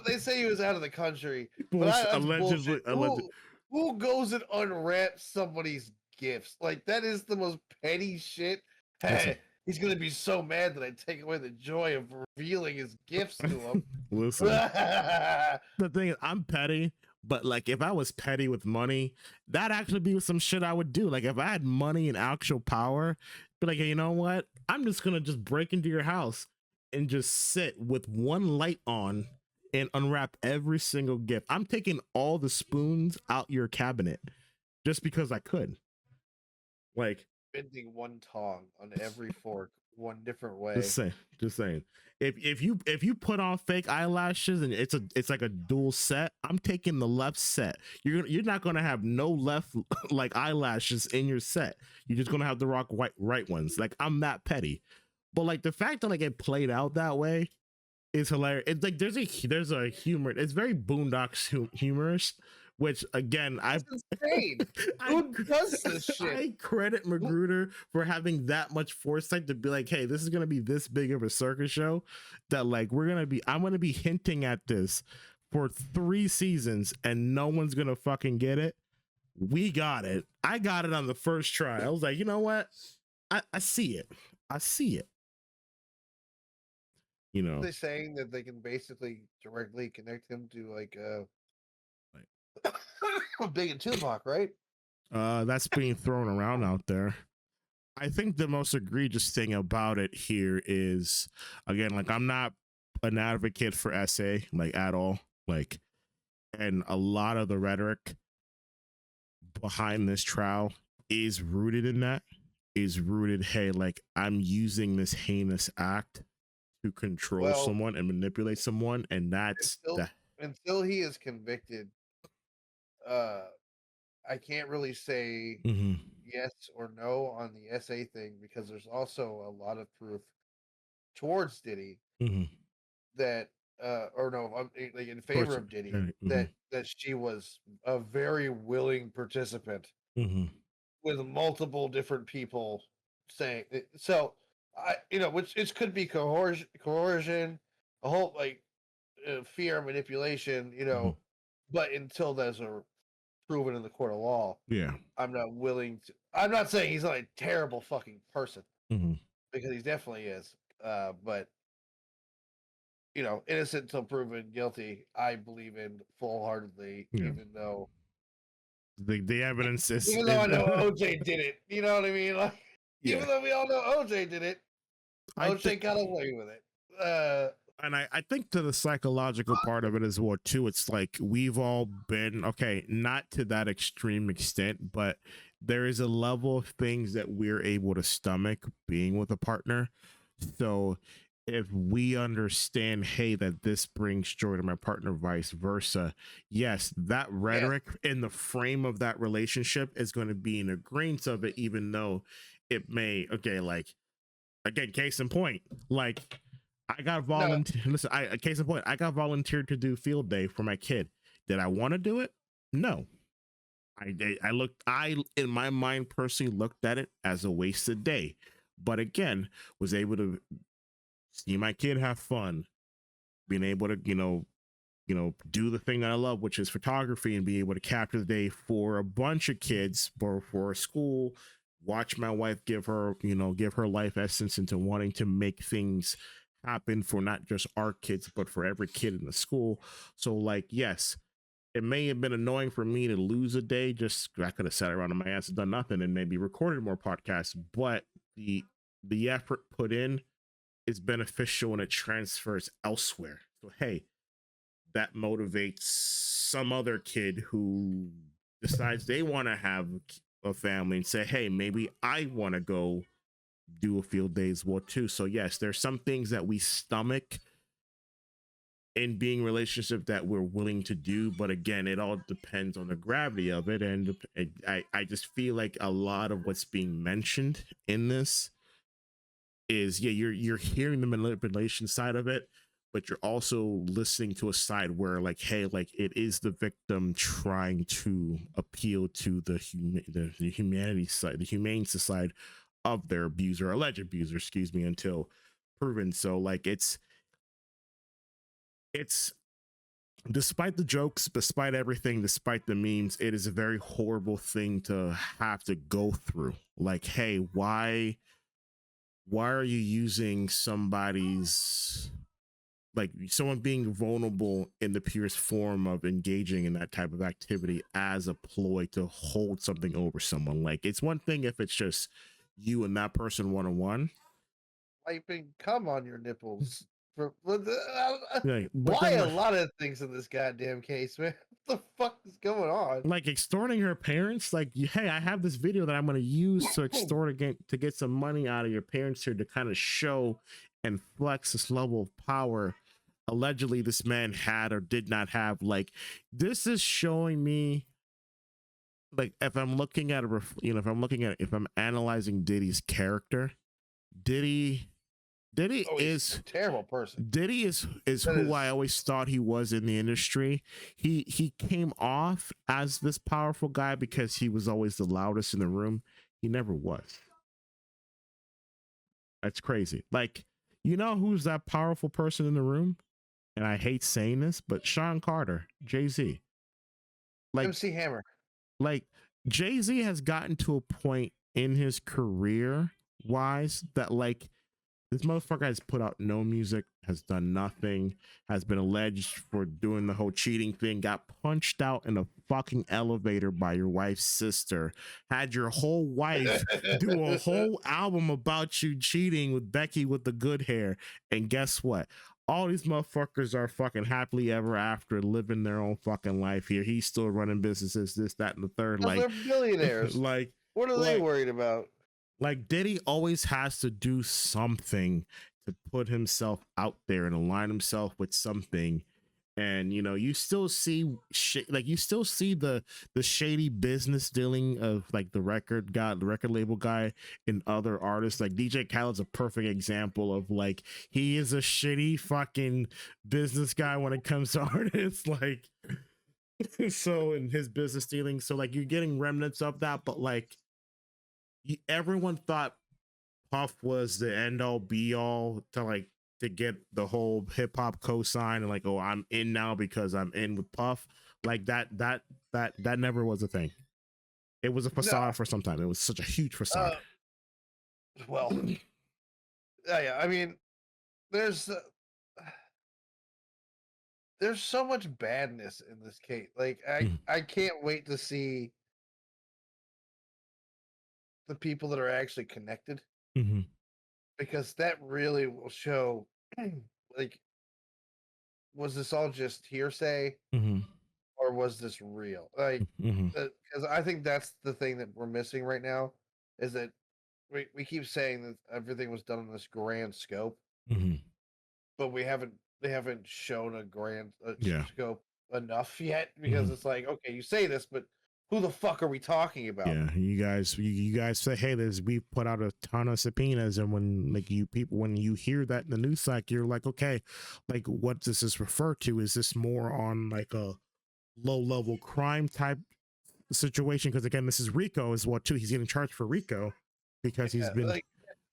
They say he was out of the country, but allegedly. Who goes and unwraps somebody's gifts? Like, that is the most petty shit. Hey, he's gonna be so mad that I take away the joy of revealing his gifts to him. Listen, the thing is, I'm petty, but like, if I was petty with money, that'd actually be some shit I would do. Like, if I had money and actual power, be like, hey, you know what? I'm just gonna just break into your house and just sit with one light on and unwrap every single gift. I'm taking all the spoons out your cabinet just because I could. Like, bending one tongue on every fork one different way. Just saying. If you put on fake eyelashes and it's like a dual set, I'm taking the left set. You're not gonna have no left like eyelashes in your set. You're just gonna have the right ones. Like, I'm that petty. But like, the fact that like it played out that way is hilarious. It's like there's a humor. It's very Boondocks humorous, which again, insane. Who does this shit? I credit Magruder for having that much foresight to be like, hey, this is gonna be this big of a circus show that like I'm gonna be hinting at this for 3 seasons and no one's gonna fucking get it. We got it. I got it on the first try. I was like, you know what? I see it. I see it. They're saying that they can basically directly connect him to like Big and Tupac, right? That's being thrown around out there. I think the most egregious thing about it here is, again, like, I'm not an advocate for SA, like, at all. Like, and a lot of the rhetoric behind this trial is rooted in that. Hey, like, I'm using this heinous act to control Well, someone and manipulate someone, and that's until that. until he is convicted, uh, I can't really say Hmm. yes or no on the SA thing because there's also a lot of proof towards Diddy Hmm. that or no, like in favor of Diddy Hmm. that she was a very willing participant Hmm. with multiple different people saying so. Which it could be coercion, a whole like fear, manipulation, Hmm. but until there's a proven in the court of law, Yeah. I'm not willing to. I'm not saying he's not a terrible fucking person Hmm. because he definitely is. But innocent until proven guilty, I believe in full heartedly, Yeah. even though The evidence I know is OJ did it. You know what I mean? Like, yeah. even though we all know OJ did it, I think OJ got away with it. and I think to the psychological part of it as well too, it's like we've all been okay, not to that extreme extent, but there is a level of things that we're able to stomach being with a partner. So if we understand, hey, that this brings joy to my partner, vice versa, yes, that Yeah, rhetoric in the frame of that relationship is going to be in agreement of it, even though it may, okay, like again, case in point, like I got no, volunteered. Listen, case in point, I got volunteered to do field day for my kid. Did I want to do it? No. I in my mind personally looked at it as a wasted day, but again, was able to see my kid have fun, being able to do the thing that I love, which is photography, and be able to capture the day for a bunch of kids or for a school. Watch my wife give her life essence into wanting to make things happen for not just our kids, but for every kid in the school. So, like, yes, it may have been annoying for me to lose a day. Just I could have sat around on my ass and done nothing and maybe recorded more podcasts, but the effort put in is beneficial and it transfers elsewhere. So, hey, that motivates some other kid who decides they want to have a family and say, hey, maybe I want to go do a field day as well too. So yes, there's some things that we stomach in being relationship that we're willing to do, but again, it all depends on the gravity of it. And I just feel like a lot of what's being mentioned in this is, yeah, you're hearing the manipulation side of it, but you're also listening to a side where, like, hey, like, it is the victim trying to appeal to the humanity side, the humane side of their abuser, alleged abuser, excuse me, until proven. So like it's despite the jokes, despite everything, despite the memes, it is a very horrible thing to have to go through. Like, hey, why are you using somebody's, like, someone being vulnerable in the purest form of engaging in that type of activity as a ploy to hold something over someone? Like, it's one thing if it's just you and that person one-on-one. wiping cum on your nipples. Yeah, but Why then a lot of things in this goddamn case, man? What the fuck is going on? like extorting her parents, like, hey, I have this video that I'm going to use to extort again to get some money out of your parents here to kind of show and flex this level of power allegedly this man had or did not have. Like, this is showing me, like, if I'm looking at if I'm analyzing Diddy's character, Diddy Diddy Oh, he's is a terrible person. Diddy is That who I is, always thought he was in the industry. He came off as this powerful guy because he was always the loudest in the room. He never was. That's crazy. Like, you know who's that powerful person in the room? And I hate saying this, but Sean Carter, Jay-Z. Like MC Hammer. like Jay-Z has gotten to a point in his career wise that, like, this motherfucker has put out no music, has done nothing, has been alleged for doing the whole cheating thing, got punched out in a fucking elevator by your wife's sister, had your whole wife do a whole album about you cheating with Becky with the good hair. And guess what? All these motherfuckers are fucking happily ever after, living their own fucking life here. He's still running businesses, this, that, and the third. Those Like, are billionaires. like, What are they like, worried about? like Diddy always has to do something to put himself out there and align himself with something. And you still see like you still see the shady business dealing of like the record label guy and other artists. Like DJ Khaled's a perfect example of like he is a shitty fucking business guy when it comes to artists. Like so in his business dealing, so like you're getting remnants of that, but like everyone thought Puff was the end all be all to get the whole hip hop cosign and like, oh, I'm in now because I'm in with Puff. Like that never was a thing. It was a facade for some time. It was such a huge facade. Well, yeah. I mean, there's so much badness in this case. Like I can't wait to see the people that are actually connected, because that really will show like, was this all just hearsay, or was this real? Like, because I think that's the thing that we're missing right now, is that we keep saying that everything was done in this grand scope, but they haven't shown a grand scope enough yet, because it's like, okay, you say this, but who the fuck are we talking about? Yeah, you guys say, hey, we put out a ton of subpoenas, and when you hear that in the news cycle, you're like, okay, like what does this refer to? Is this more on like a low level crime type situation? Because again, this is Rico as well too. He's getting charged for Rico because he's been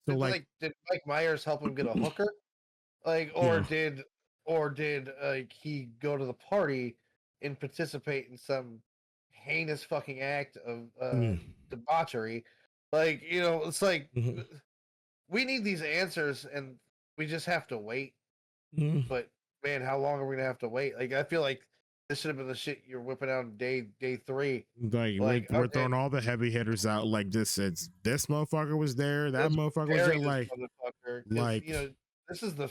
did Mike Myers help him get a hooker? Like, or did he go to the party and participate in some heinous fucking act of debauchery? Like, it's like we need these answers, and we just have to wait. But man, how long are we gonna have to wait? Like, I feel like this should have been the shit you're whipping out on day 3. Like we're throwing all the heavy hitters out. Like this motherfucker was there. That motherfucker was there. Like this is the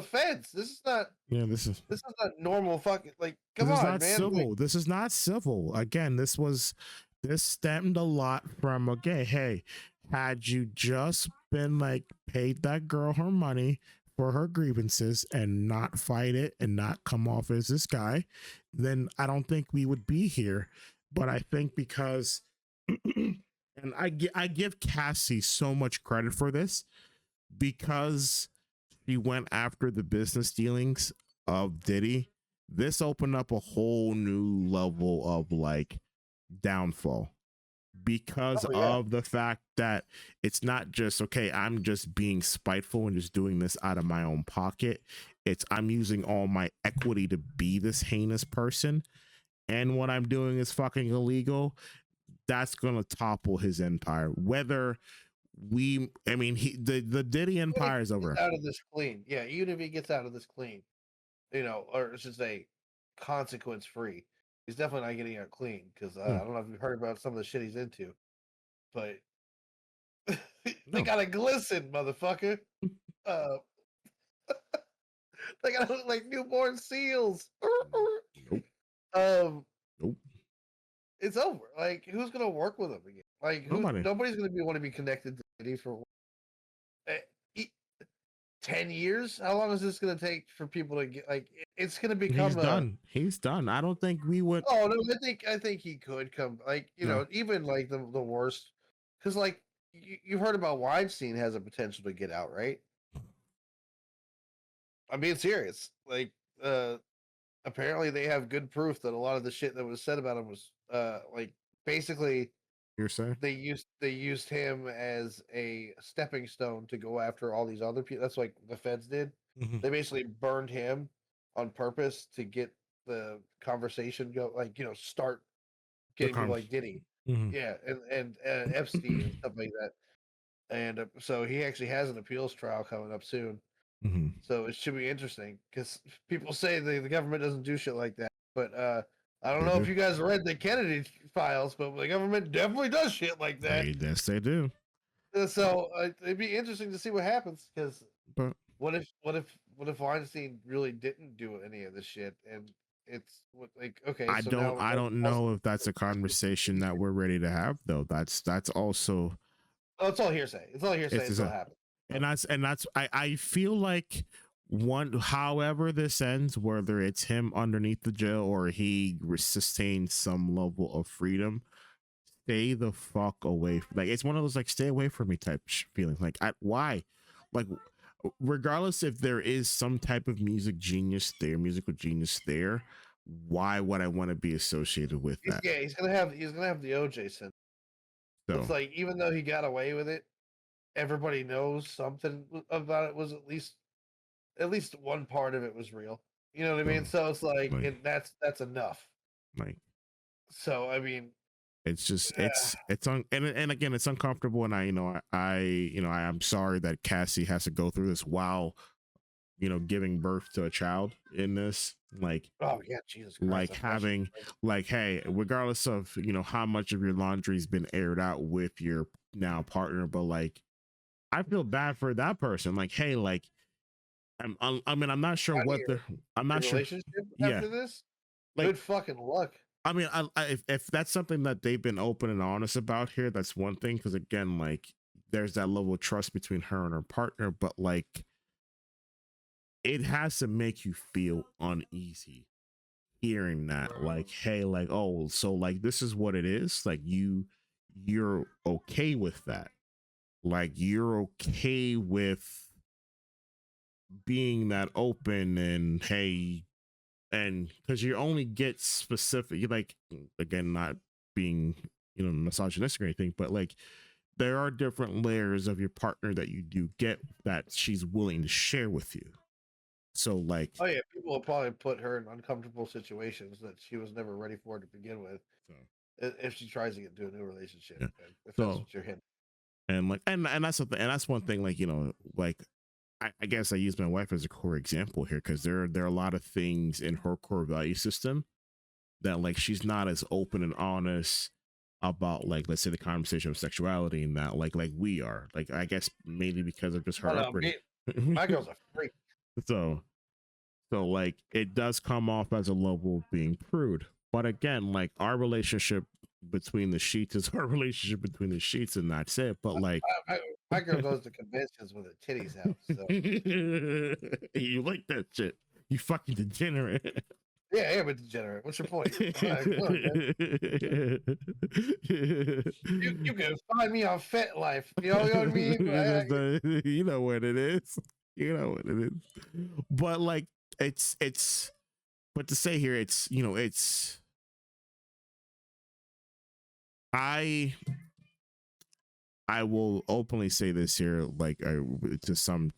feds. This is not. Yeah, this is not normal fucking. Like, come on, man. Civil. Like, this is not civil. Again, this stemmed a lot from, okay, hey, had you just been like paid that girl her money for her grievances and not fight it and not come off as this guy, then I don't think we would be here. But I think because, and I give Cassie so much credit for this, because she went after the business dealings of Diddy. This opened up a whole new level of like downfall, because of the fact that it's not just, okay, I'm just being spiteful and just doing this out of my own pocket. It's I'm using all my equity to be this heinous person, and what I'm doing is fucking illegal. That's gonna topple his empire. Whether the Diddy empire is over. Out of this clean, yeah. Even if he gets out of this clean, or I should say, consequence free, he's definitely not getting out clean. Because I don't know if you've heard about some of the shit he's into, but they gotta glisten, motherfucker. They gotta look like newborn seals. Nope. It's over. Like, who's gonna work with him again? Like, nobody's gonna want to be connected to Diddy for 10 years. How long is this gonna take for people to get? Like, it's gonna become He's done. I don't think we would. Oh no, I think he could come. Like, even like the worst, because like you've heard about Weinstein has a potential to get out, right? I'm being serious. Like, apparently they have good proof that a lot of the shit that was said about him was like, basically, you're saying they used him as a stepping stone to go after all these other people. That's like the feds did. They basically burned him on purpose to get the conversation go, like, start getting people like Diddy, yeah, and Epstein and stuff like that. And so he actually has an appeals trial coming up soon. So it should be interesting, because people say the government doesn't do shit like that, but I don't know if you guys read the Kennedy files, but the government definitely does shit like that. Yes, they do. So it'd be interesting to see what happens, because what if Weinstein really didn't do any of this shit, and it's like, okay, I don't know if that's a conversation that we're ready to have, though. That's also. Oh, it's all hearsay. It's all hearsay until it happens. And that's I feel like however this ends, whether it's him underneath the jail or he sustains some level of freedom, stay the fuck away. Like it's one of those like stay away from me type feelings. Like why? Like regardless if there is some type of musical genius there, why would I want to be associated with that? Yeah, he's gonna have the OJ syndrome. So it's like even though he got away with it, everybody knows something about it was at least one part of it was real. You know what I mean? So it's like that's enough. Like so I mean, it's just and again it's uncomfortable, and I am sorry that Cassie has to go through this while giving birth to a child in this. Like, oh yeah, Jesus Christ, like having like, hey, regardless of how much of your laundry's been aired out with your now partner, but like I feel bad for that person. Like, hey, like I'm not sure what I'm not sure relationship after this. Like, good fucking luck. I mean, if that's something that they've been open and honest about here, that's one thing. Because again, like there's that level of trust between her and her partner, but like it has to make you feel uneasy hearing that. Like, hey, like, oh, so like this is what it is. Like you're okay with that. Like you're okay with being that open and hey. And because you only get specific, like again, not being misogynistic or anything, but like there are different layers of your partner that you do get that she's willing to share with you. So like, oh yeah, people will probably put her in uncomfortable situations that she was never ready for to begin with. If she tries to get into a new relationship, if that's what you're hinting. And like, and that's something, and that's one thing. Like like. I guess I use my wife as a core example here because there are a lot of things in her core value system that like she's not as open and honest about, like let's say the conversation of sexuality and that like we are. Like I guess mainly because of just her upbringing. My girl's a freak. So like it does come off as a level of being prude, but again, like our relationship between the sheets is our relationship between the sheets, and that's it. But like my girl goes to conventions with her titties out. So. You like that shit? You fucking degenerate. Yeah, I am a degenerate. What's your point? You can find me on FetLife. You know what I mean? You know what it is. You know what it is. But like it's but to say here it's it's I will openly say this here, like to some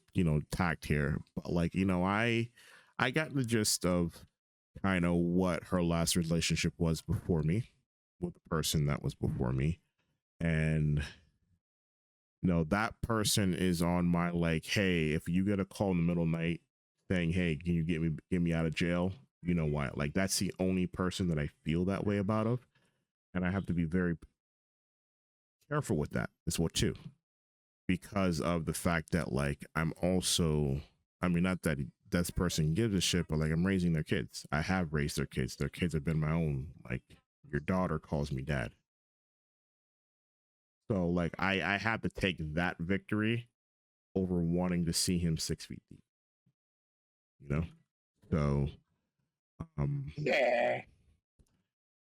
tact here, but like I got the gist of kind of what her last relationship was before me, with the person that was before me, and that person is on my like, hey, if you get a call in the middle of the night saying, hey, can you get me out of jail? You know why? Like that's the only person that I feel that way about of, and I have to be very careful with that as well too, because of the fact that like I'm also, I mean, not that this person gives a shit, but like I'm raising their kids. I have raised their kids. Their kids have been my own. Like your daughter calls me dad. So like I had to take that victory over wanting to see him 6 feet deep. So yeah.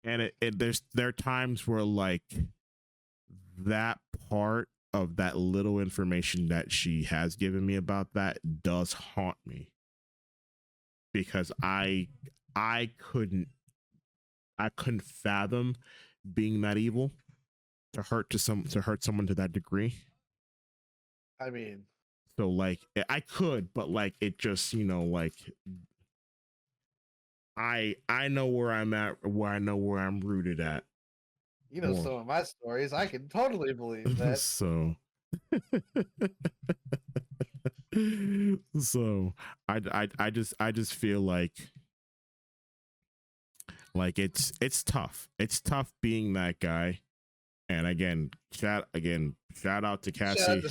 And there are times where like that part of that little information that she has given me about that does haunt me, because I couldn't fathom being that evil to hurt someone to that degree. I mean, so like I could, but like it just like I know where I'm at, where I know where I'm rooted at. Some of my stories, I can totally believe that. So so I just feel like it's tough. It's tough being that guy. And again, shout out to Cassie.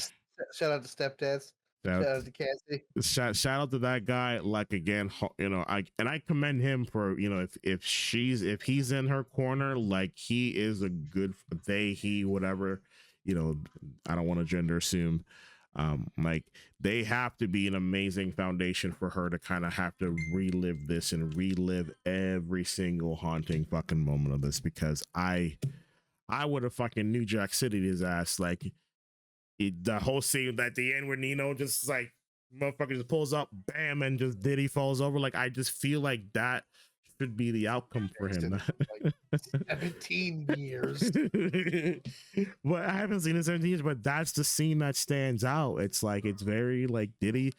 Shout out to stepdads. Shout out to Cassie. Shout out to that guy. Like again, I commend him for if he's in her corner, like he is a good he whatever. I don't want to gender assume, Like they have to be an amazing foundation for her to kind of have to relive this and relive every single haunting fucking moment of this, because I would have fucking New Jack City his ass. Like the whole scene at the end where Nino just like motherfucker just pulls up, bam, and just Diddy falls over. Like I just feel like that should be the outcome for him. Like 17 years. But I haven't seen it in 17 years, but that's the scene that stands out. It's like it's very like Diddy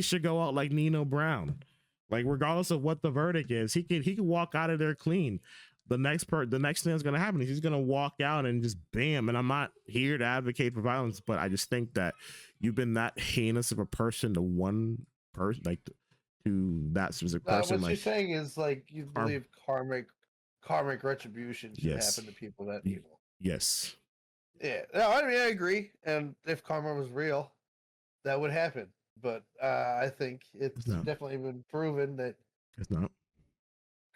should go out like Nino Brown. Like regardless of what the verdict is, he could walk out of there clean. The next thing that's gonna happen is he's gonna walk out and just bam. And I'm not here to advocate for violence, but I just think that you've been that heinous of a person to one person, like to that specific person. What like you're saying is like you believe karmic retribution should happen to people that evil. Yes. Yeah. No, I mean I agree. And if karma was real, that would happen. But I think it's definitely been proven that it's not.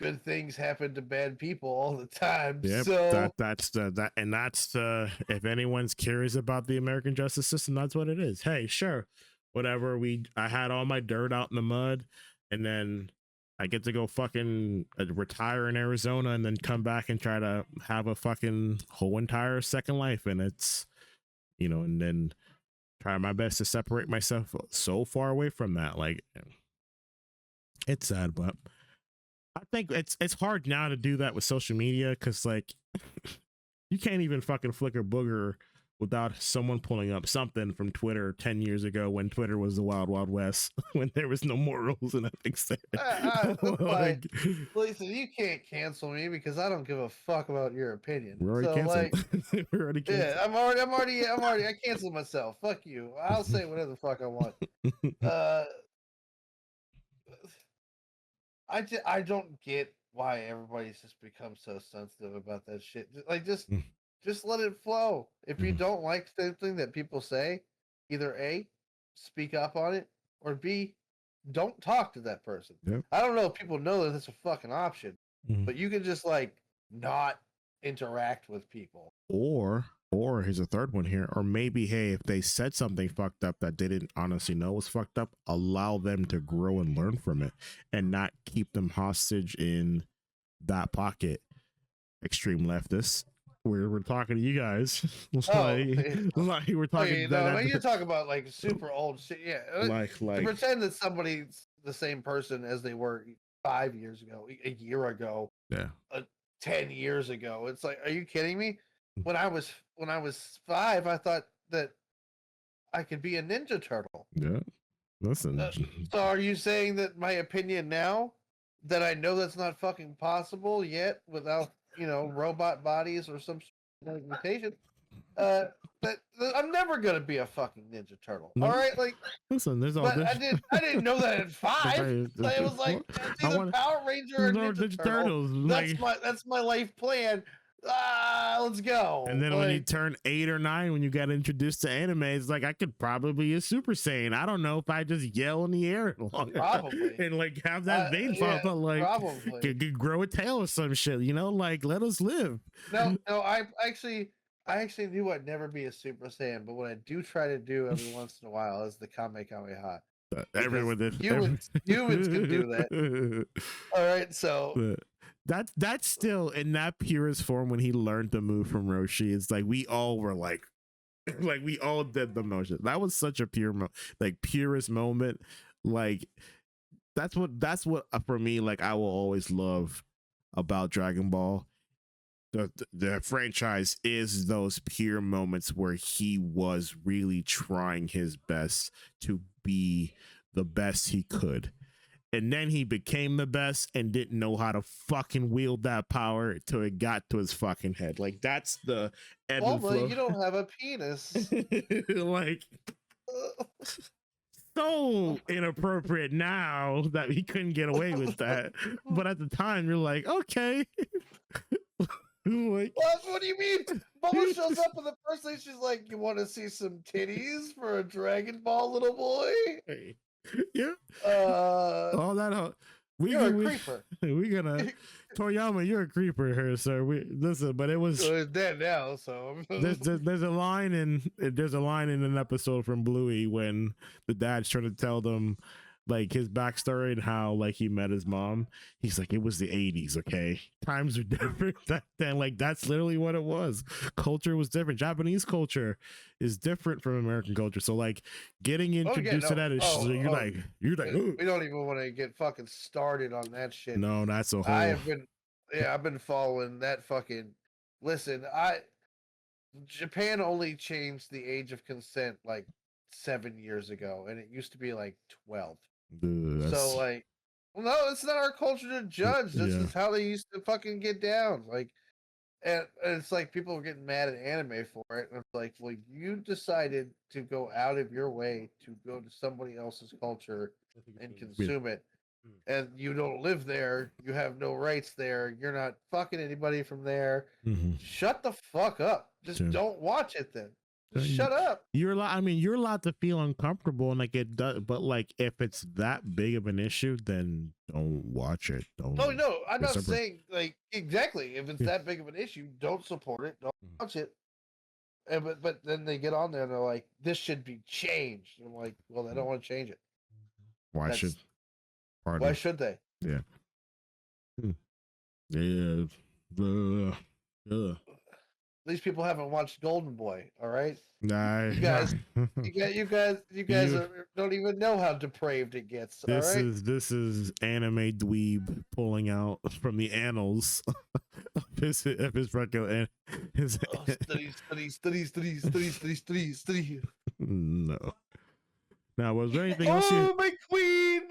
Good things happen to bad people all the time. Yep, so that's if anyone's curious about the American justice system, that's what it is. Hey, sure, whatever. I had all my dirt out in the mud, and then I get to go fucking retire in Arizona, and then come back and try to have a fucking whole entire second life, and it's and then try my best to separate myself so far away from that. Like, it's sad, but I think it's hard now to do that with social media, because like you can't even fucking flicker booger without someone pulling up something from Twitter 10 years ago when Twitter was the wild, wild west, when there was no morals and ethics there. Listen, you can't cancel me because I don't give a fuck about your opinion. We're already canceled. We're already canceled. Yeah, I'm already, I canceled myself. Fuck you. I'll say whatever the fuck I want. I don't get why everybody's just become so sensitive about that shit. Like, just let it flow. If you don't like something that people say, either A, speak up on it, or B, don't talk to that person. Yep. I don't know if people know that it's a fucking option, but you can just like not interact with people. Or here's a third one here. Or maybe, hey, if they said something fucked up that they didn't honestly know was fucked up, allow them to grow and learn from it, and not keep them hostage in that pocket. Extreme leftists. We're talking to you guys. Like we're talking. When you talk about like super old shit, yeah. Like to pretend that somebody's the same person as they were 5 years ago, a year ago, 10 years ago. It's like, are you kidding me? When I was 5, I thought that I could be a Ninja Turtle. Yeah. Listen. So are you saying that my opinion now, that I know that's not fucking possible yet without robot bodies or some mutation, that I'm never gonna be a fucking Ninja Turtle? No. All right, like listen, there's all this. I didn't know that at 5. It was like it's either Power Ranger or Ninja Turtles. That's my life plan. Let's go. And then when you turn 8 or 9, when you got introduced to anime, it's like I could probably be a Super Saiyan. I don't know if I just yell in the air probably and like have that vein pop up, like could grow a tail or some shit. Like let us live. No, I actually knew I'd never be a Super Saiyan, but what I do try to do every once in a while is the Kamehameha. Everyone did. Humans can do that. All right, so. That's still in that purest form when he learned the move from Roshi. It's like we all were like we all did the motion. That was such a purest moment. Like that's what for me, like I will always love about Dragon Ball. The franchise is those pure moments where he was really trying his best to be the best he could. And then he became the best and didn't know how to fucking wield that power until it got to his fucking head. Like that's the ebb and flow. You don't have a penis. Like so inappropriate now that he couldn't get away with that. But at the time, you're like, okay. Like, what do you mean? Bulma shows up and the first thing she's like, "You want to see some titties for a Dragon Ball, little boy?" Yeah. All that You're a creeper. We're gonna Toriyama, you're a creeper here, sir. We listen, but it was Well, it's dead now, so there's a line in an episode from Bluey when the dad's trying to tell them like his backstory and how like he met his mom. He's like, it was the 80s, okay? Times were different back then. Like that's literally what it was. Culture was different. Japanese culture is different from American culture. So like getting introduced to that is you're like we don't even want to get fucking started on that shit. No, that's a whole I've been following that fucking listen, Japan only changed the age of consent like 7 years ago, and it used to be like 12. So like, well, no, it's not our culture to judge. This is how they used to fucking get down. Like, and it's like people were getting mad at anime for it. And it's like, well, you decided to go out of your way to go to somebody else's culture and consume it. And you don't live there. You have no rights there. You're not fucking anybody from there. Shut the fuck up. Just don't watch it then. Shut up. You're allowed to feel uncomfortable and like it does, but like if it's that big of an issue, then don't watch it. No, I'm not saying like exactly. If it's that big of an issue, don't support it. Don't watch it. And but then they get on there and they're like, this should be changed. And I'm like, well, they don't want to change it. Why should they? Yeah. Yeah. These people haven't watched Golden Boy, all right? Nah, you guys don't even know how depraved it gets. This is anime dweeb pulling out from the annals of his record and his studies. No. Now, was there anything else? My queen.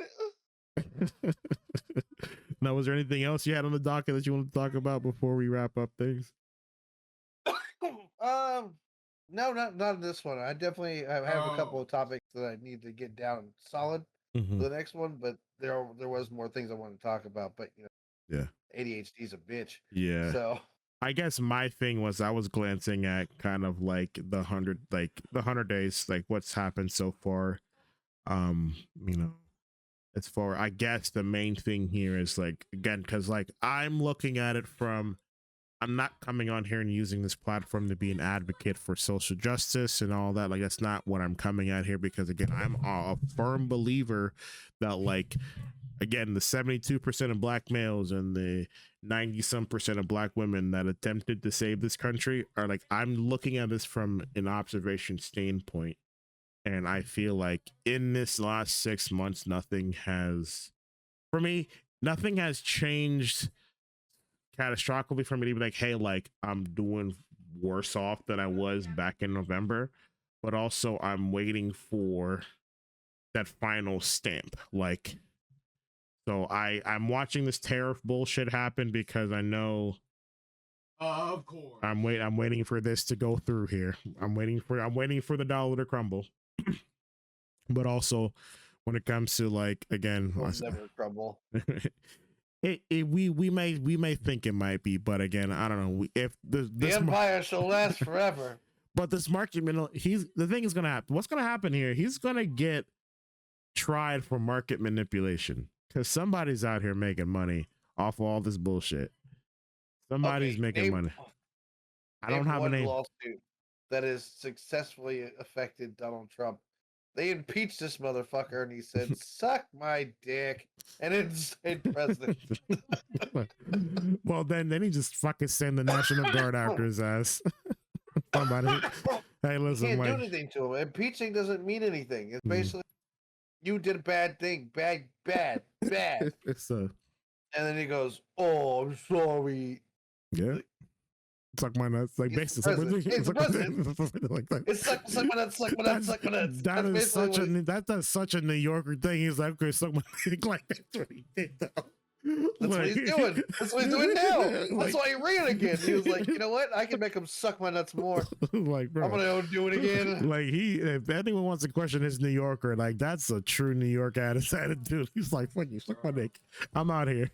Now, was there anything else you had on the docket that you want to talk about before we wrap up things? No, not this one. I definitely have a couple of topics that I need to get down solid for the next one, but there was more things I want to talk about, but you know, ADHD is a bitch. Yeah. So I guess my thing was I was glancing at kind of like the 100 days, like what's happened so far. You know, as far I guess the main thing here is like again, because like I'm looking at it from. I'm not coming on here and using this platform to be an advocate for social justice and all that. Like, that's not what I'm coming at here because, again, I'm a firm believer that, like, again, the 72% of black males and the 90-some% of black women that attempted to save this country are, like, I'm looking at this from an observation standpoint. And I feel like in this last 6 months, nothing has changed catastrophically for me to be like, hey, like I'm doing worse off than I was back in November, but also I'm waiting for that final stamp. Like, so I'm watching this tariff bullshit happen because I know of course I'm waiting for this to go through here. I'm waiting for the dollar to crumble. But also when it comes to like again, never crumble. We may think it might be, but again, I don't know. If the empire shall last forever. But this market, the thing is going to happen. What's going to happen here? He's going to get tried for market manipulation because somebody's out here making money off of all this bullshit. Somebody's making money. I don't have a name. Lawsuit that has successfully affected Donald Trump. They impeached this motherfucker, and he said, "Suck my dick," and it's president. Well, then he just fucking send the National Guard after his ass. Somebody, hey, listen, you can't do anything to him. Impeaching doesn't mean anything. It's basically you did a bad thing, bad. And then he goes, "Oh, I'm sorry." Yeah. Suck my nuts, like basically. It's suck my nuts. That's such a New Yorker thing. He's like, okay, suck my dick. Like that's what he did though. That's what he's doing. That's what he's doing now. That's why he ran again. He was like, you know what? I can make him suck my nuts more. Like, bro, I'm gonna do it again. Like if anyone wants to question his New Yorker, like that's a true New York attitude. He's like, fuck you, suck my dick. I'm out here.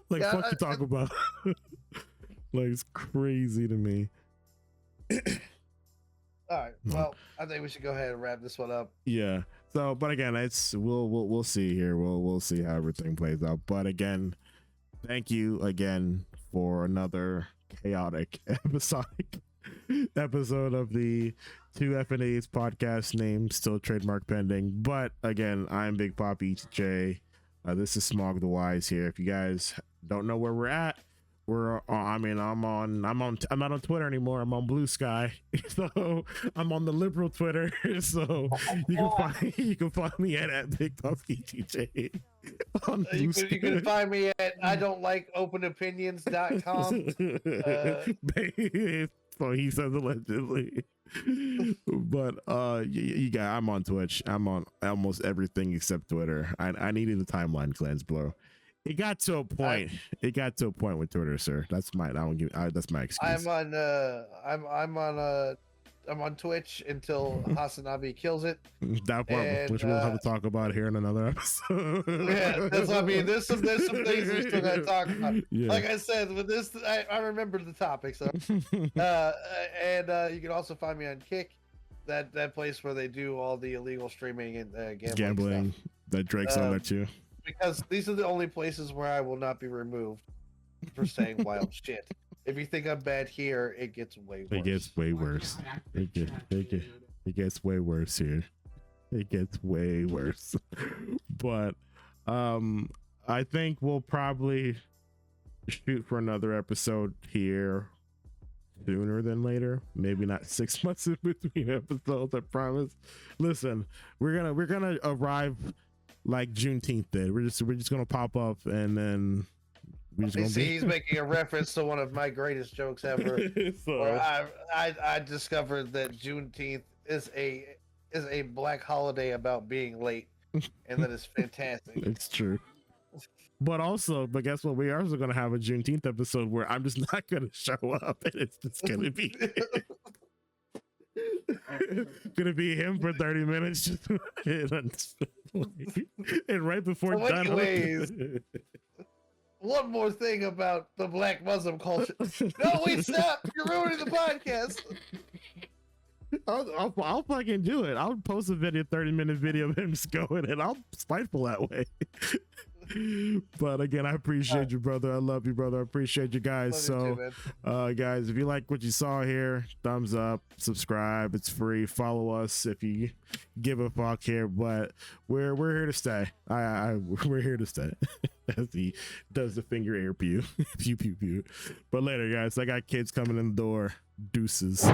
Like, yeah, fuck you talk about. Like, it's crazy to me. All right. Well, I think we should go ahead and wrap this one up. Yeah. So, but again, it's we'll see here. We'll see how everything plays out. But again, thank you again for another chaotic episode of the Two F&A's podcast, name still trademark pending. But again, I'm BigPoppaETJ. This is Smog the Wise here. If you guys don't know where we're at, I'm not on Twitter anymore. I'm on Blue Sky. So I'm on the liberal Twitter. So you can find me at BigPoppaETJ. You can find me at I don't like openopinions.com. So he says allegedly. But I'm on Twitch. I'm on almost everything except Twitter. I needed the timeline cleanse, bro. It got to a point. It got to a point with Twitter, sir. That's my excuse. I'm on Twitch until Hasanabi kills it. That part, which we'll have to talk about here in another episode. Yeah, that's what I mean. There's some things we still got to talk about. Yeah. Like I said, with this, I remember the topic. So, and you can also find me on Kick, that place where they do all the illegal streaming and gambling stuff. That Drake's on there too. Because these are the only places where I will not be removed for saying wild shit. If you think I'm bad here, it gets way worse. It gets way worse. It gets way worse here. It gets way worse. But I think we'll probably shoot for another episode here sooner than later. Maybe not 6 months in between episodes, I promise. Listen, we're gonna arrive like Juneteenth did. We're just gonna pop up and then he's making a reference to one of my greatest jokes ever. Where I discovered that Juneteenth is a black holiday about being late, and that is fantastic. It's true. But guess what? We are also gonna have a Juneteenth episode where I'm just not gonna show up, and it's just gonna be gonna be him for 30 minutes, and right before one more thing about the black Muslim culture. No, wait, stop! You're ruining the podcast. I'll fucking do it. I'll post a 30-minute video of him just going, and I'll spiteful that way. But again, I appreciate you, brother. I love you, brother. I appreciate you guys. Guys, if you like what you saw here, thumbs up, subscribe. It's free. Follow us if you give a fuck here. But we're here to stay. We're here to stay. As he does the finger air pew. Pew pew pew. But later, guys. I got kids coming in the door. Deuces.